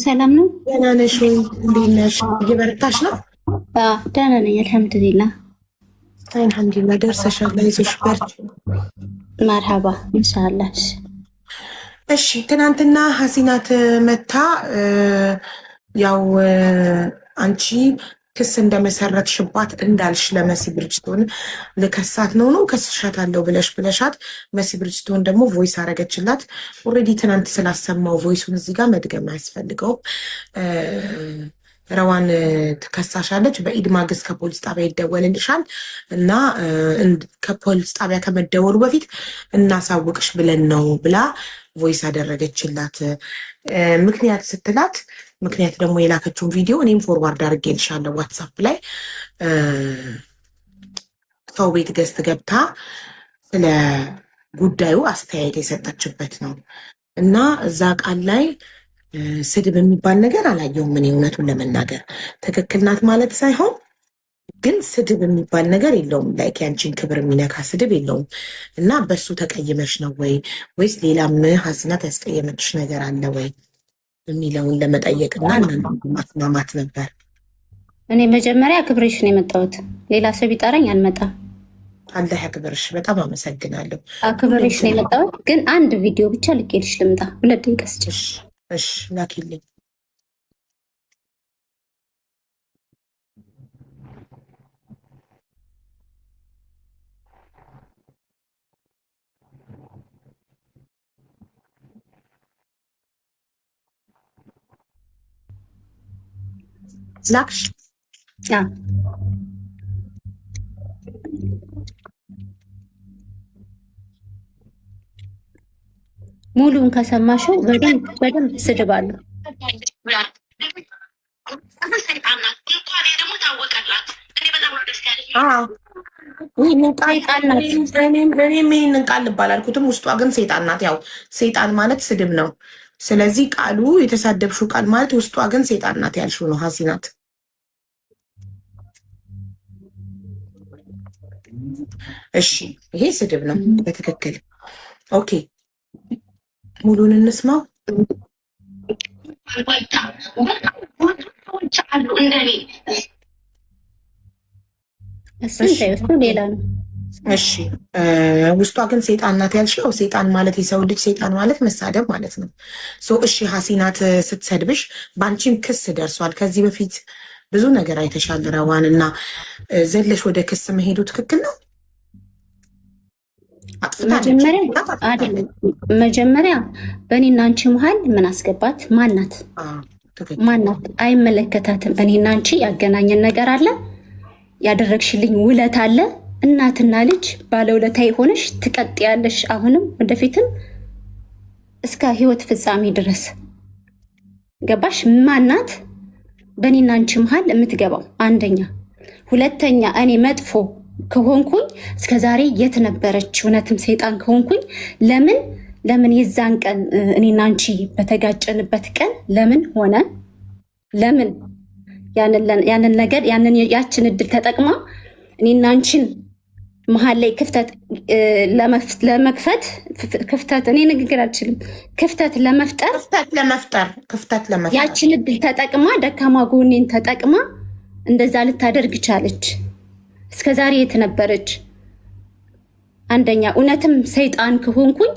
ሰላም ነው? ደህና ነሽ ወይ? እንዴት ነሽ? እየበረታሽ ነው? ደህና ነኝ አልሐምዱሊላህ። አልሐምዱሊላህ ደርሰሻል። አይዞሽ በርቺ። መርሐባ ኢንሻአላህ። እሺ ትናንትና ሀሲናት መታ ያው አንቺ ክስ እንደመሰረትሽባት እንዳልሽ ለመሲ ብርጅስቶን ልከሳት ነው ከስሻታለሁ ብለሻት መሲ ብርጅስቶን ደግሞ ቮይስ አረገችላት። ኦልሬዲ ትናንት ስላሰማው ቮይሱን እዚህ ጋር መድገም አያስፈልገውም። ረዋን ትከሳሻለች። በኢድ ማግስት ከፖሊስ ጣቢያ ይደወልልሻል እና ከፖሊስ ጣቢያ ከመደወሉ በፊት እናሳውቅሽ ብለን ነው ብላ ቮይስ አደረገችላት። ምክንያት ስትላት ምክንያት ደግሞ የላከችውን ቪዲዮ እኔም ፎርዋርድ አድርጌልሻለሁ ዋትሳፕ ላይ ሰው ቤት ገዝት ገብታ ስለ ጉዳዩ አስተያየት የሰጠችበት ነው እና እዛ ቃል ላይ ስድብ የሚባል ነገር አላየውም። እኔ እውነቱን ለመናገር ትክክል ናት ማለት ሳይሆን ግን ስድብ የሚባል ነገር የለውም። ላይክ ያንቺን ክብር የሚነካ ስድብ የለውም እና በሱ ተቀይመሽ ነው ወይስ ሌላም ሀሲናት ያስቀየመችሽ ነገር አለ ወይ የሚለውን ለመጠየቅና ማስማማት ነበር። እኔ መጀመሪያ አክብሬሽ ነው የመጣሁት። ሌላ ሰው ቢጠራኝ አልመጣም። አላህ ያክብርሽ። በጣም አመሰግናለሁ። አክብሬሽ ነው የመጣሁት። ግን አንድ ቪዲዮ ብቻ ልኬልሽ ልምጣ። 2 ደቂቃ ስጭሽ። እሺ ላኪልኝ። ላክሽ? ሙሉን ከሰማሽው በደንብ ስድብ አለው። እኔም ይህንን ቃል ልባል አልኩትም። ውስጧ ግን ሴጣን ናት። ያው ሴጣን ማለት ስድብ ነው። ስለዚህ ቃሉ የተሳደብሽው ቃል ማለት ውስጧ ግን ሴጣን ናት ያልሽው ነው ሀሲናት። እሺ ይሄ ስድብ ነው በትክክል። ኦኬ ሙሉን እንስማው። እሱ ሌላ ነው። እሺ ውስጧ ግን ሴጣን ናት ያልሽው። ሴጣን ማለት የሰው ልጅ ሴጣን ማለት መሳደብ ማለት ነው። እሺ ሀሲናት ስትሰድብሽ በአንቺም ክስ ደርሷል። ከዚህ በፊት ብዙ ነገር አይተሻል ረዋን እና ዘለሽ ወደ ክስ መሄዱ ትክክል ነው? መጀመሪያ በእኔና አንቺ መሀል ምን አስገባት? ማናት? አይመለከታትም። እኔና አንቺ ያገናኘን ነገር አለ፣ ያደረግሽልኝ ውለት አለ። እናትና ልጅ ባለውለታ የሆነሽ ትቀጥያለሽ፣ አሁንም ወደፊትም እስከ ህይወት ፍጻሜ ድረስ። ገባሽ? ማናት በእኔና አንቺ መሀል የምትገባው? አንደኛ። ሁለተኛ እኔ መጥፎ ከሆንኩኝ እስከ ዛሬ የት ነበረች? እውነትም ሰይጣን ከሆንኩኝ ለምን የዛን ቀን እኔና አንቺ በተጋጨንበት ቀን ለምን ሆነ? ለምን ያንን ነገር ያችን እድል ተጠቅማ እኔና አንቺን መሀል ላይ ክፍተት ለመክፈት ክፍተት እኔ ንግግር አልችልም። ክፍተት ለመፍጠር ያችን እድል ተጠቅማ ደካማ ጎኔን ተጠቅማ እንደዛ ልታደርግ ቻለች። እስከ ዛሬ የት ነበረች? አንደኛ እውነትም ሰይጣን ከሆንኩኝ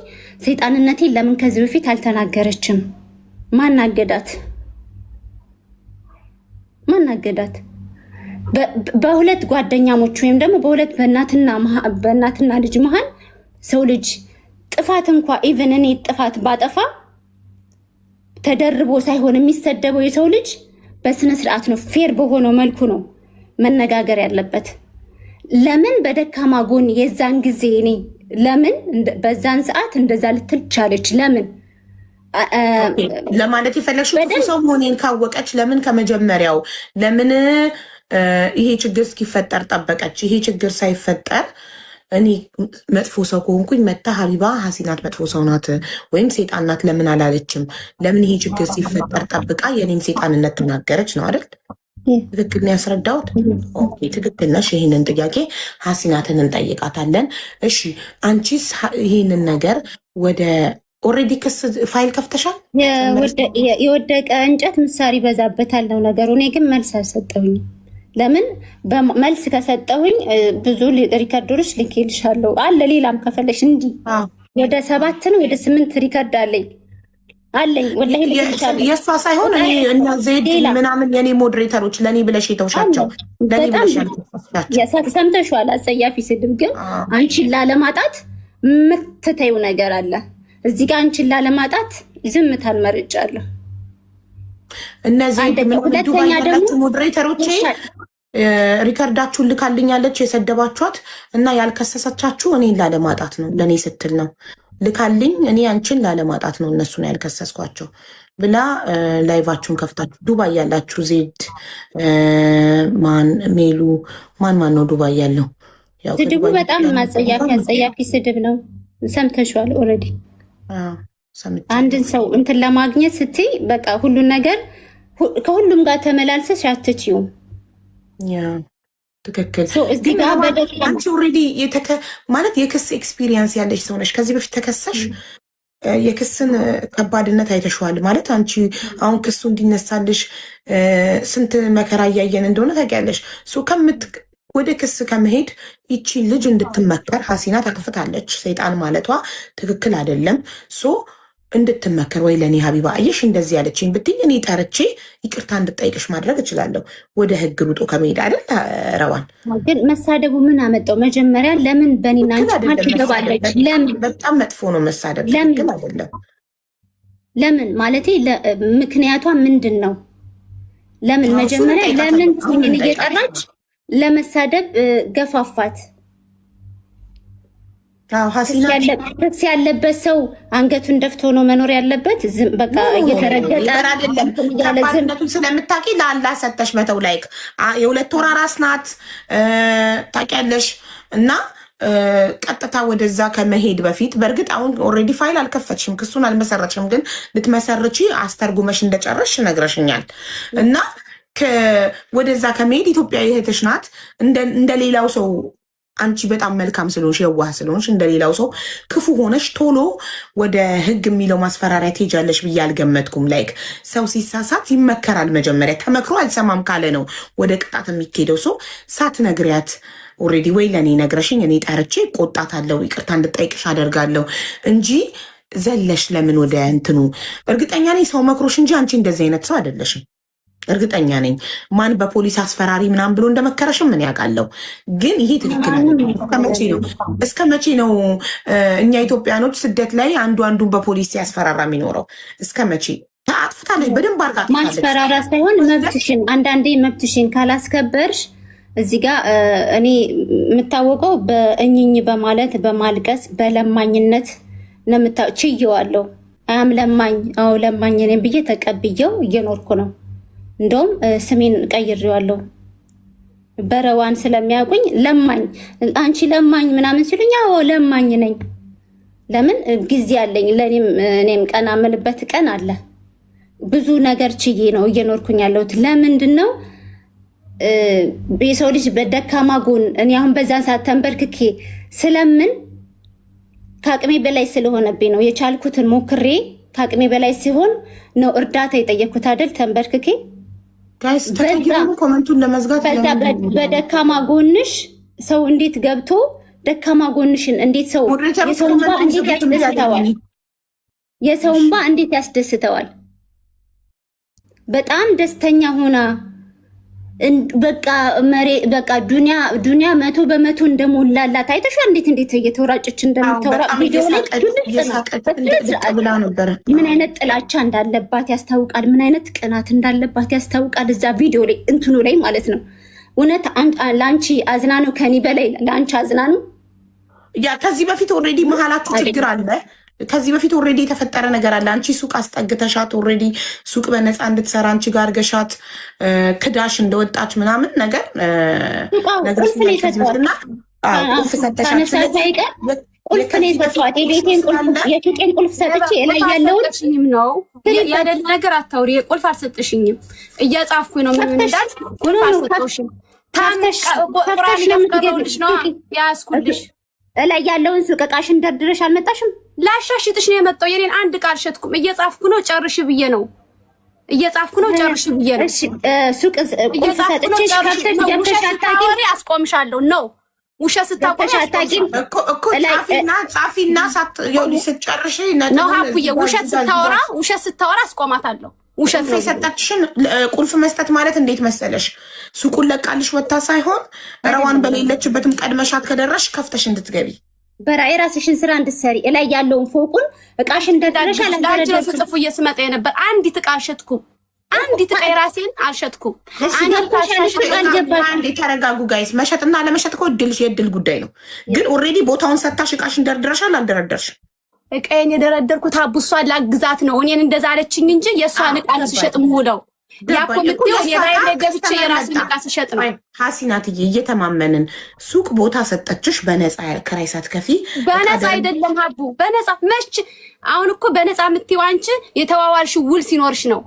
ሰይጣንነቴን ለምን ከዚህ በፊት አልተናገረችም? ማናገዳት? በሁለት ጓደኛሞች ወይም ደግሞ በሁለት በእናትና ልጅ መሀል ሰው ልጅ ጥፋት እንኳ ኢቨን እኔ ጥፋት ባጠፋ ተደርቦ ሳይሆን የሚሰደበው የሰው ልጅ በስነ ስርዓት ነው፣ ፌር በሆነው መልኩ ነው መነጋገር ያለበት። ለምን በደካማ ጎን የዛን ጊዜ እኔ ለምን በዛን ሰዓት እንደዛ ልትል ቻለች? ለምን ለማለት የፈለግሽው ክፉ ሰው መሆኔን ካወቀች ለምን ከመጀመሪያው ለምን ይሄ ችግር እስኪፈጠር ጠበቀች? ይሄ ችግር ሳይፈጠር እኔ መጥፎ ሰው ከሆንኩኝ መታ ሀቢባ ሀሲናት መጥፎ ሰው ናት ወይም ሴጣን ናት ለምን አላለችም? ለምን ይሄ ችግር ሲፈጠር ጠብቃ የኔን ሴጣንነት ተናገረች ነው አይደል? ትክክል ነው ያስረዳሁት? ትክክል ነሽ። ይህንን ጥያቄ ሀሲናትን እንጠይቃታለን። እሺ አንቺስ ይህንን ነገር ወደ ኦልሬዲ ክስ ፋይል ከፍተሻል? የወደቀ እንጨት ምሳር ይበዛበታል ነው ነገሩ። እኔ ግን መልስ አልሰጠሁኝም። ለምን መልስ ከሰጠሁኝ ብዙ ሪከርዶች ልኬልሻለሁ አለ። ሌላም ከፈለሽ እንዲህ ወደ 7 ነው ወደ 8 ሪከርድ አለኝ ወላሂ ልኬልሻለሁ። የእሷ ሳይሆን እኔ እና ዜድ ምናምን የኔ ሞዴሬተሮች ለኔ ብለሽ የተውሻቸው ለኔ ብለሽ ያልተፈታቸው ሰምተሽዋል። አጸያፊ ስድብ ግን አንቺን ላለማጣት የምትተይው ነገር አለ እዚህ ጋር። አንቺን ላለማጣት ዝምታን መርጫለሁ። እነዚህ ሁለተኛ ደግሞ ሞዴሬተሮቼ ሪከርዳችሁን ልካልኛለች የሰደባችኋት እና ያልከሰሰቻችሁ እኔን ላለማጣት ነው፣ ለእኔ ስትል ነው ልካልኝ። እኔ አንቺን ላለማጣት ነው እነሱን ያልከሰስኳቸው ብላ ላይቫችሁን ከፍታችሁ ዱባይ ያላችሁ ዜድ ማን ሜሉ ማን ነው ዱባይ ያለው? ስድቡ በጣም አጸያፊ ስድብ ነው። ሰምተሽዋል ኦልሬዲ። አንድን ሰው እንትን ለማግኘት ስትይ በቃ ሁሉን ነገር ከሁሉም ጋር ተመላልሰሽ አትችይውም። ትክክል። አንቺ ኦልሬዲ ማለት የክስ ኤክስፒሪየንስ ያለች ሰው ነሽ። ከዚህ በፊት ተከሰሽ የክስን ከባድነት አይተሽዋል ማለት አንቺ አሁን ክሱ እንዲነሳልሽ ስንት መከራ እያየን እንደሆነ ታውቂያለሽ። ወደ ክስ ከመሄድ ይቺ ልጅ እንድትመከር ሀሲና ተከፍታለች። ሰይጣን ማለቷ ትክክል አይደለም። እንድትመከር ወይ ለእኔ ሀቢባ አየሽ እንደዚህ ያለችኝ ብትኝ እኔ ጠርቼ ይቅርታ እንድጠይቅሽ ማድረግ እችላለሁ። ወደ ህግ ሩጦ ከመሄድ አይደል? ረዋን ግን መሳደቡ ምን አመጣው? መጀመሪያ ለምን በእኔና አንቺ ትገባለች? ለምን? በጣም መጥፎ ነው መሳደብ፣ ትክክል አይደለም። ለምን ማለቴ ምክንያቷ ምንድን ነው? ለምን መጀመሪያ ለምን ስምን እየጠራች ለመሳደብ ገፋፋት? ክስ ያለበት ሰው አንገቱን ደፍቶ ነው መኖር ያለበት። በቃ እየተረገጠ ከባድነቱን ስለምታውቂ ለአላህ ሰተሽ መተው። ላይክ የ2 ወር አራስ ናት ታውቂያለሽ። እና ቀጥታ ወደዛ ከመሄድ በፊት በእርግጥ አሁን ኦልሬዲ ፋይል አልከፈትሽም፣ ክሱን አልመሰረትሽም፣ ግን ልትመሰርቺ አስተርጉመሽ እንደጨረሽ ነግረሽኛል። እና ወደዛ ከመሄድ ኢትዮጵያ እህትሽ ናት እንደሌላው ሰው አንቺ በጣም መልካም ስለሆንሽ የዋህ ስለሆንሽ እንደሌላው ሰው ክፉ ሆነሽ ቶሎ ወደ ህግ የሚለው ማስፈራሪያ ትሄጃለሽ ብዬ አልገመትኩም። ላይክ ሰው ሲሳሳት ይመከራል። መጀመሪያ ተመክሮ አልሰማም ካለ ነው ወደ ቅጣት የሚካሄደው። ሰው ሳትነግሪያት ኦልሬዲ ወይ ለእኔ ነግረሽኝ እኔ ጠርቼ ቆጣታለሁ፣ ይቅርታ እንድጠይቅሽ አደርጋለሁ እንጂ ዘለሽ ለምን ወደ እንትኑ። እርግጠኛ ነኝ ሰው መክሮሽ እንጂ አንቺ እንደዚህ አይነት ሰው አይደለሽም። እርግጠኛ ነኝ። ማን በፖሊስ አስፈራሪ ምናምን ብሎ እንደመከረሽም ምን ያውቃለው። ግን ይሄ ትክክል አይደለም። እስከ መቼ ነው እኛ ኢትዮጵያኖች ስደት ላይ አንዱን በፖሊስ ሲያስፈራራ የሚኖረው? እስከ መቼ? አጥፍታለች፣ በደንብ አርጋ ማስፈራራ ሳይሆን መብትሽን፣ አንዳንዴ መብትሽን ካላስከበርሽ እዚህ ጋር እኔ የምታወቀው በእኝኝ በማለት በማልቀስ በለማኝነት ነው ችየዋለሁ። አያም ለማኝ ለማኝ ነኝ ብዬ ተቀብየው እየኖርኩ ነው። እንደውም ስሜን ቀይሬዋለሁ። በረዋን ስለሚያውቁኝ ለማኝ አንቺ ለማኝ ምናምን ሲሉኝ ለማኝ ነኝ። ለምን ጊዜ አለኝ። እኔም ቀና ምልበት ቀን አለ። ብዙ ነገር ችዬ ነው እየኖርኩኝ ያለሁት። ለምንድን ነው የሰው ልጅ በደካማ ጎን እኔ አሁን በዛን ሰዓት ተንበርክኬ ስለምን ከአቅሜ በላይ ስለሆነብኝ ነው የቻልኩትን ሞክሬ ከአቅሜ በላይ ሲሆን ነው እርዳታ የጠየኩት አይደል? ተንበርክኬ ኮመንቱን ለመዝጋት በደካማ ጎንሽ ሰው እንዴት ገብቶ ደካማ ጎንሽን እንዴት ሰው የሰው እንባ እንዴት ያስደስተዋል? በጣም ደስተኛ ሆና በቃ ዱንያ 100% እንደሞላላት አይተሻል። እንዴት እየተወራጨች እንደምታወራ ቪዲዮ ላይ ምን አይነት ጥላቻ እንዳለባት ያስታውቃል። ምን አይነት ቅናት እንዳለባት ያስታውቃል። እዛ ቪዲዮ ላይ እንትኑ ላይ ማለት ነው። እውነት ለአንቺ አዝና ነው ከኔ በላይ ለአንቺ አዝና ነው። ያ ከዚህ በፊት ኦልሬዲ መሀላችሁ ችግር አለ። ከዚህ በፊት ኦልሬዲ የተፈጠረ ነገር አለ። አንቺ ሱቅ አስጠግተሻት ኦልሬዲ ሱቅ በነፃ እንድትሰራ አንቺ ጋር ገሻት ክዳሽ እንደወጣች ምናምን ነገር ቁልፍ ነው የሰጠዋት። የሱቄን ቁልፍ ሰጥቼ ላይ ያለውን ነው ያደል ነገር አታውሪ። ቁልፍ አልሰጥሽኝም፣ እያጻፍኩኝ ነው። ምን እንዳል ቁልፍ አልሰጥሽኝም። ታምሽ ቁራን ለምትገድልሽ ነው ያስኩልሽ እላይ ያለውን ሱቅ እቃሽን ደርድረሽ አልመጣሽም? ላሻሽጥሽ ነው የመጣው። የኔን አንድ ቃል ሸጥኩም። እየጻፍኩ ነው ጨርሽ ብዬ ነው። እየጻፍኩ ነው ጨርሽ ብዬ ነው። እሺ ሱቅ ቁልፍ ሰጥቼሽ ከፍተሽ ገብተሽ አታውቂም? አስቆምሻለሁ ነው ውሸት ስታቆም እኮ ጻፊና ስትጨርሽ ነው ሀቡዬ። ውሸት ስታወራ አስቆማታለሁ። ውሸት ነው የሰጠችሽን ቁልፍ መስጠት ማለት እንዴት መሰለሽ? ሱቁን ለቃልሽ ወታ ሳይሆን ረዋን በሌለችበትም ቀድመሻት ከደረሽ ከፍተሽ እንድትገቢ በራይ ራስሽን ስራ እንድትሰሪ እላይ ያለውን ፎቁን እቃሽን ደርድረሽ አላደረሽ። ጽፉ እየስመጣ የነበር አንዲት እቃ አልሸጥኩም። አንዲት እቃ የራሴን አልሸጥኩም። አንዴ ተረጋጉ ጋይስ። መሸጥና ለመሸጥ እኮ የእድል ጉዳይ ነው። ግን ኦልሬዲ ቦታውን ሰታሽ እቃሽን ደርድረሻል። አልደረደርሽ? እቃዬን የደረደርኩት እሷን ላግዛት ነው። እኔን እንደዛ አለችኝ እንጂ የእሷን እቃ ነው ስሸጥ የምውለው። ያኮ ምትው የራይ ለገብቼ የራስን እቃ ስሸጥ ነው። ሀሲናትዬ እየተማመንን ሱቅ ቦታ ሰጠችሽ በነፃ ከራይ ሳትከፊ። በነፃ አይደለም ሀቡ፣ በነፃ መች አሁን እኮ በነፃ የምትይው አንቺ የተዋዋልሽ ውል ሲኖርሽ ነው።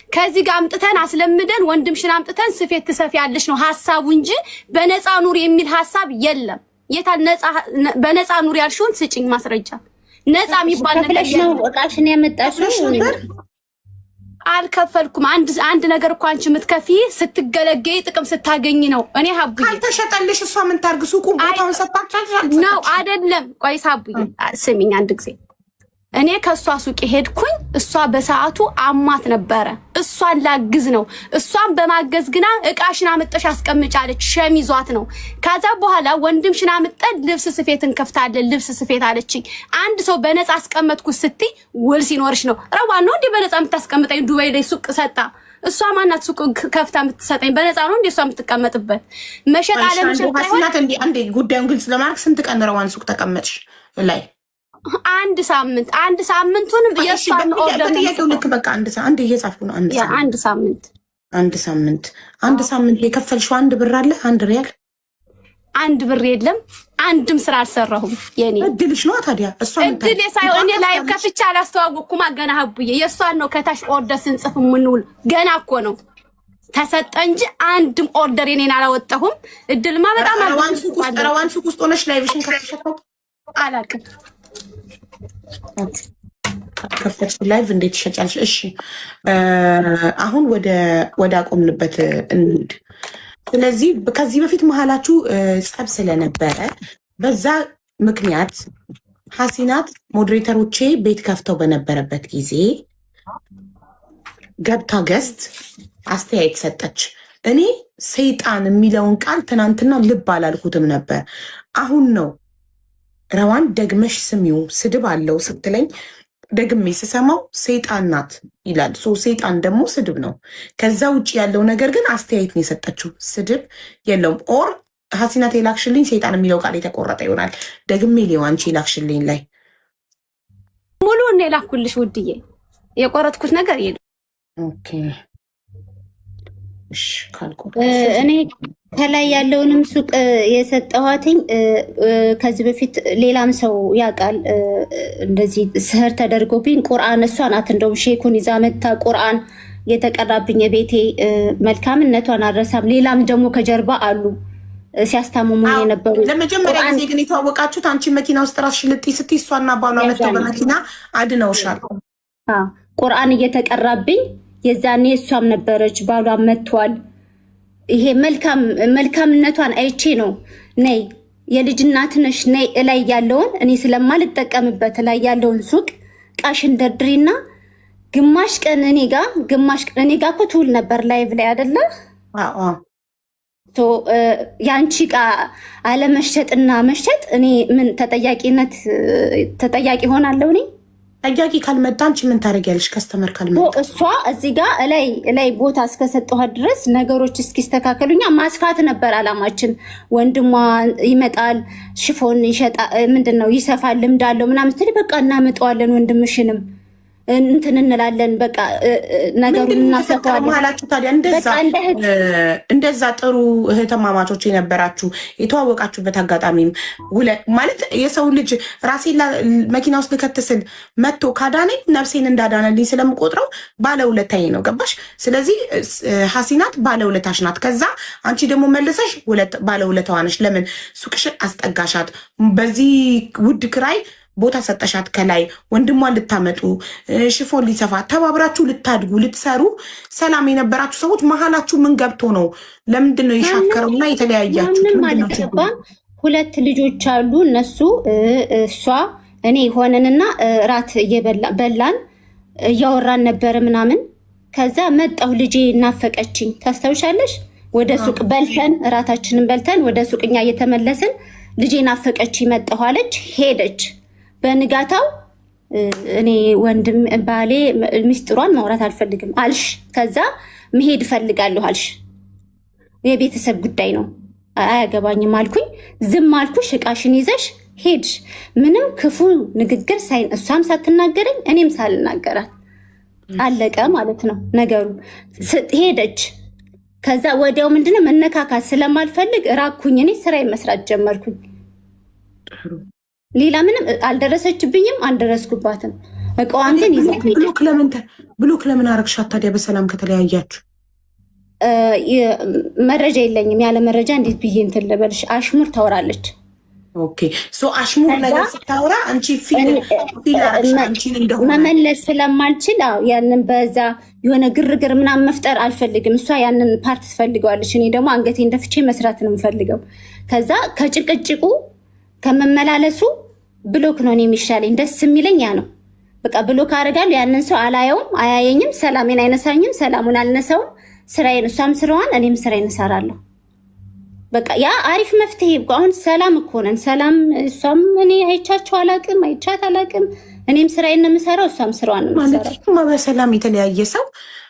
ከዚህ ጋር አምጥተን አስለምደን ወንድምሽን አምጥተን ስፌት ትሰፊያለሽ ነው ሐሳቡ እንጂ በነፃ ኑር የሚል ሐሳብ የለም። የታል ነፃ? በነፃ ኑር ያልሽውን ስጭኝ ማስረጃ። ነፃ የሚባል ነገር ነው። እቃሽን ያመጣሽው አልከፈልኩም። አንድ ነገር እኮ አንቺ የምትከፊ ስትገለገይ ጥቅም ስታገኝ ነው። እኔ ሀቡዬ ካልተሸጠልሽ እሷ ምን ታርግ? ሱቁ ቦታውን ሰጣቻለሽ ነው አይደለም? ቆይስ ሀቡዬ ስሚኝ አንድ ጊዜ እኔ ከሷ ሱቅ ሄድኩኝ። እሷ በሰዓቱ አማት ነበረ። እሷን ላግዝ ነው። እሷን በማገዝ ግና እቃሽን አመጣሽ አስቀምጫለች። ሸሚዟት ነው። ከዛ በኋላ ወንድምሽን አመጣን ልብስ ስፌት እንከፍታለን ልብስ ስፌት አለችኝ። አንድ ሰው በነፃ አስቀመጥኩ ስትይ ውል ሲኖርሽ ነው። ረዋን ነው እንዴ በነፃ የምታስቀምጠኝ? ዱባይ ላይ ሱቅ ሰጣ። እሷ ማናት ሱቅ ከፍታ የምትሰጠኝ? በነፃ ነው እንዴ እሷ የምትቀመጥበት? መሸጥ አለ መሸጥ ሀሲናት አንዴ ጉዳዩን ግልጽ ለማድረግ ስንት ቀን ረዋን ሱቅ ተቀመጥሽ ላይ? አንድ ሳምንቱንም የሷን ኦርደር ጥያቄው ልክ በቃ አንድ እየጻፍኩ ነው። አንድ ሳምንት የከፈልሽው አንድ ብር አለ? አንድ ሪያል? አንድ ብር የለም። አንድም ስራ አልሰራሁም። የኔ እድልሽ ነው ታዲያ። እሷ እድል ሳይሆን እኔ ላይ ከፍቻ አላስተዋወቅኩም። ገና ሀቡዬ የሷን ነው ከታች ኦርደር ስንጽፍ የምንውል ገና እኮ ነው ተሰጠ እንጂ አንድም ኦርደር የኔን አላወጣሁም። እድልማ በጣም ረዋን ሱቅ ውስጥ ሆነሽ ላይቭሽን ከፍተሽ አላውቅም። ከፈትሽ ላይቭ እንዴት ትሸጫለሽ? እሺ አሁን ወደ አቆምንበት እንሂድ። ስለዚህ ከዚህ በፊት መሀላችሁ ጸብ ስለነበረ በዛ ምክንያት ሀሲናት ሞዴሬተሮቼ ቤት ከፍተው በነበረበት ጊዜ ገብታ ገስት አስተያየት ሰጠች። እኔ ሰይጣን የሚለውን ቃል ትናንትና ልብ አላልኩትም ነበር። አሁን ነው ረዋን ደግመሽ ስሚው ስድብ አለው ስትለኝ ደግሜ ስሰማው ሰይጣን ናት ይላል። ሰይጣን ደግሞ ስድብ ነው። ከዛ ውጭ ያለው ነገር ግን አስተያየት ነው የሰጠችው፣ ስድብ የለውም። ኦር ሀሲናት የላክሽልኝ ሰይጣን የሚለው ቃል የተቆረጠ ይሆናል። ደግሜ ሊዋንቺ የላክሽልኝ ላይ ሙሉን የላኩልሽ ውድዬ፣ የቆረጥኩት ነገር የለም። ኦኬ እኔ ከላይ ያለውንም ሱቅ የሰጠኋትኝ ከዚህ በፊት ሌላም ሰው ያውቃል። እንደዚህ ስህር ተደርጎብኝ ቁርአን እሷ ናት እንደውም ሼኩን ይዛ መታ ቁርአን የተቀራብኝ የቤቴ መልካምነቷን አልረሳም። ሌላም ደግሞ ከጀርባ አሉ ሲያስታምሙ የነበሩ። ለመጀመሪያ ጊዜ ግን የተዋወቃችሁት አንቺ መኪና ውስጥ ራስሽ ልጥይ ስትይ እሷና ባሏ መጥተው በመኪና አድነውሻል። ቁርአን እየተቀራብኝ የዛኔ እሷም ነበረች ባሏም መጥቷል። ይሄ መልካምነቷን አይቼ ነው ነይ የልጅ እናት ነሽ ነይ እላይ ያለውን እኔ ስለማልጠቀምበት እላይ ያለውን ሱቅ ቃሽን ደርድሪና ግማሽ ቀን እኔ ጋ እኮ ትውል ነበር ላይቭ ላይ አይደለ? ያንቺ ቃ አለመሸጥና መሸጥ እኔ ምን ተጠያቂ ሆናለሁ? እኔ ጠያቂ ካልመጣ አንቺ ምን ታደርጊያለሽ? ከስተመር ካልመጣ እሷ እዚህ ጋር እላይ ቦታ እስከሰጠኋት ድረስ ነገሮች እስኪስተካከሉኛ ማስፋት ነበር አላማችን። ወንድሟ ይመጣል ሽፎን ይሸጣ ምንድነው ይሰፋል ልምድ አለው ምናምን ስትል በቃ እናመጣዋለን ወንድምሽንም እንትን እንላለን። በቃ ነገሩን እናሰፋለን ማላችሁ። ታዲያ እንደዛ ጥሩ እህትማማቾች የነበራችሁ የተዋወቃችሁበት አጋጣሚም ማለት የሰው ልጅ ራሴን መኪና ውስጥ ልከትስል መጥቶ ካዳነኝ ነፍሴን እንዳዳነልኝ ስለምቆጥረው ባለውለታዬ ነው። ገባሽ? ስለዚህ ሀሲናት ባለውለታሽ ናት። ከዛ አንቺ ደግሞ መልሰሽ ባለውለታዋ ነሽ። ለምን ሱቅሽን አስጠጋሻት? በዚህ ውድ ክራይ ቦታ ሰጠሻት። ከላይ ወንድሟን ልታመጡ ሽፎን ሊሰፋ ተባብራችሁ ልታድጉ ልትሰሩ ሰላም የነበራችሁ ሰዎች መሀላችሁ ምን ገብቶ ነው? ለምንድን ነው የሻከረውና የተለያያችሁት? ሁለት ልጆች አሉ። እነሱ እሷ እኔ ሆነንና ራት በላን እያወራን ነበር ምናምን። ከዛ መጣሁ ልጄ እናፈቀችኝ። ታስታውሻለሽ? ወደ ሱቅ በልተን እራታችንን በልተን ወደ ሱቅኛ እየተመለስን ልጄ ናፈቀችኝ መጣሁ አለች። ሄደች። በንጋታው እኔ ወንድም ባሌ ሚስጥሯን ማውራት አልፈልግም አልሽ። ከዛ መሄድ እፈልጋለሁ አልሽ። የቤተሰብ ጉዳይ ነው አያገባኝም አልኩኝ። ዝም አልኩሽ። እቃሽን ይዘሽ ሄድሽ። ምንም ክፉ ንግግር እሷም ሳትናገረኝ እኔም ሳልናገራት አለቀ ማለት ነው ነገሩ። ሄደች። ከዛ ወዲያው ምንድነው መነካካት ስለማልፈልግ ራኩኝ። እኔ ስራዬን መስራት ጀመርኩኝ። ሌላ ምንም አልደረሰችብኝም፣ አልደረስኩባትም። እቃዋን ግን ይዛ ብሎክ ለምን አረግሻት ታዲያ? በሰላም ከተለያያችሁ መረጃ የለኝም። ያለ መረጃ እንዴት ብዬ እንትን ልበልሽ? አሽሙር ታወራለች። ኦኬ ሶ አሽሙር ነገር ስታወራ አንቺ መመለስ ስለማልችል ያንን በዛ የሆነ ግርግር ምናምን መፍጠር አልፈልግም። እሷ ያንን ፓርት ትፈልገዋለች፣ እኔ ደግሞ አንገቴን ደፍቼ መስራት ነው የምፈልገው። ከዛ ከጭቅጭቁ ከመመላለሱ ብሎክ ነው የሚሻለኝ። ደስ የሚለኝ ያ ነው። በቃ ብሎክ አደርጋለሁ። ያንን ሰው አላየውም፣ አያየኝም፣ ሰላሜን አይነሳኝም፣ ሰላሙን አልነሳውም። ስራዬን እሷም ስራዋን እኔም ስራዬን እሰራለሁ። በቃ ያ አሪፍ መፍትሄ። አሁን ሰላም እኮ ነን። ሰላም እሷም እኔ አይቻቸው አላቅም፣ አይቻት አላቅም። እኔም ስራዬን ነው የምሰራው፣ እሷም ስራዋን ነው የምትሰራው። በሰላም የተለያየ ሰው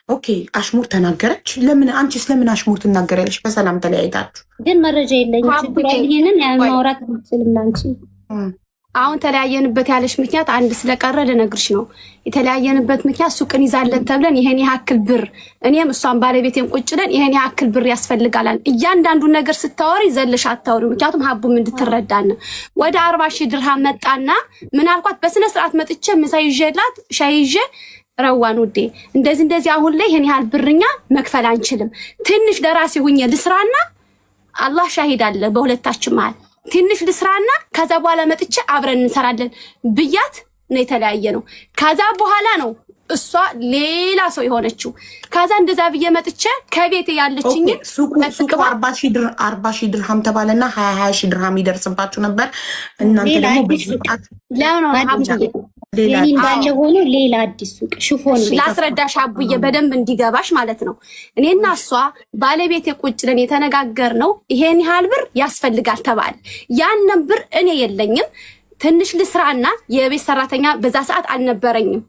ኦኬ አሽሙር ተናገረች። ለምን አንቺስ ለምን አሽሙር ትናገሪያለሽ? በሰላም ተለያይታችሁ ግን መረጃ የለኝም። ችግሯ ይሄንን ያን ማውራት አልችልም ላንቺ። አሁን ተለያየንበት ያለሽ ምክንያት አንድ ስለቀረ ልነግርሽ ነው። የተለያየንበት ምክንያት ሱቅን ይዛለን ተብለን ይሄን ያክል ብር እኔም እሷን ባለቤቴም ቁጭለን ይሄን ያክል ብር ያስፈልጋላል። እያንዳንዱን ነገር ስታወሪ ዘለሽ አታወሪ። ምክንያቱም ሀቡም እንድትረዳና ወደ 40 ሺህ ድርሃም መጣና ምን አልኳት? በስነ ስርዓት መጥቼ ምሳ ይዤላት ሻይ ይዤ ረዋን ውዴ እንደዚህ አሁን ላይ ይሄን ያህል ብርኛ መክፈል አንችልም። ትንሽ ለራሴ ሁኜ ልስራና አላህ ሻሂድ አለ በሁለታችን መሃል ትንሽ ልስራና ከዛ በኋላ መጥቼ አብረን እንሰራለን ብያት ነው የተለያየ ነው። ከዛ በኋላ ነው እሷ ሌላ ሰው የሆነችው። ከዛ እንደዛ ብዬ መጥቼ ከቤት ያለችኝ ሱቁ 40 ሺህ ድርሃም ተባለና 20 ሺህ ድርሃም ይደርስባችሁ ነበር። እናንተ ደግሞ በሱቃት እንዳለ ሆኖ ሌላ አዲስ ሱቅ ሽፎን ላስረዳሽ አቡዬ በደንብ እንዲገባሽ ማለት ነው። እኔና እሷ ባለቤቴ ቁጭ ብለን የተነጋገርነው ይሄን ያህል ብር ያስፈልጋል ተባለ። ያንን ብር እኔ የለኝም ትንሽ ልስራና የቤት ሰራተኛ በዛ ሰዓት አልነበረኝም።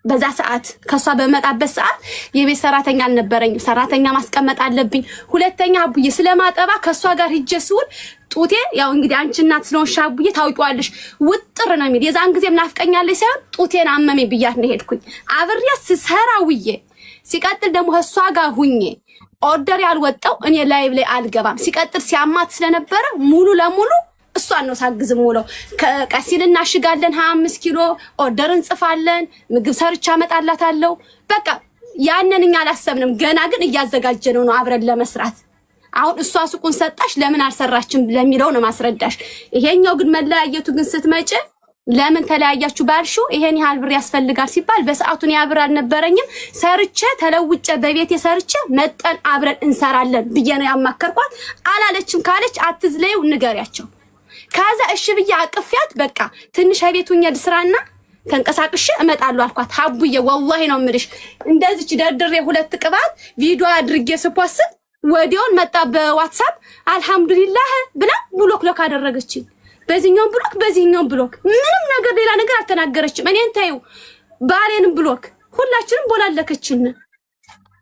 በዛ ሰዓት ከሷ በመጣበት ሰዓት የቤት ሰራተኛ አልነበረኝም። ሰራተኛ ማስቀመጥ አለብኝ። ሁለተኛ አቡዬ ስለማጠባ ከሷ ጋር ሂጄ ስውል ጡቴ ያው እንግዲህ አንቺ እናት ስለሆንሽ አቡዬ ታውቂዋለሽ ውጥር ነው የሚል። የዛን ጊዜ ምናፍቀኛለሽ ሳይሆን ጡቴን አመመኝ ብያት ነው ሄድኩኝ። አብሬ ስሰራ ውዬ ሲቀጥል ደግሞ እሷ ጋር ሁኜ ኦርደር ያልወጣው እኔ ላይቭ ላይ አልገባም። ሲቀጥል ሲያማት ስለነበረ ሙሉ ለሙሉ እሷን ነው ሳግዝም ውለው። ቀሲል እናሽጋለን 25 ኪሎ ኦርደር እንጽፋለን። ምግብ ሰርቻ አመጣላታለሁ። በቃ ያንን እኛ አላሰብንም። ገና ግን እያዘጋጀነው ነው አብረን ለመስራት። አሁን እሷ ሱቁን ሰጣሽ ለምን አልሰራችም ለሚለው ነው ማስረዳሽ። ይሄኛው ግን መለያየቱ ግን ስትመጪ ለምን ተለያያችሁ ባልሽው ይሄን ያህል ብር ያስፈልጋል ሲባል በሰዓቱን ያብር አልነበረኝም። ሰርቼ ተለውጬ በቤት ሰርቼ መጠን አብረን እንሰራለን ብዬ ነው ያማከርኳት። አላለችም። ካለች አትዝለዩ ንገሪያቸው። ከዛ እሺ ብዬ አቅፊያት በቃ ትንሽ ቤቱኛ ልስራና ተንቀሳቅሼ እመጣለሁ አልኳት። ሀቡዬ ወላሂ ነው የምልሽ እንደዚች ደርድሬ 2 ቅባት ቪዲዮ አድርጌ ስፖስት ወዲያውን መጣ በዋትስአፕ አልহামዱሊላህ ብላ ብሎክ ሎክ አደረገችኝ። በዚህኛው ብሎክ በዚህኛው ብሎክ ምንም ነገር ሌላ ነገር አልተናገረችም። እኔን ታዩ ባሌንም ብሎክ ሁላችንም ቦላለከችን።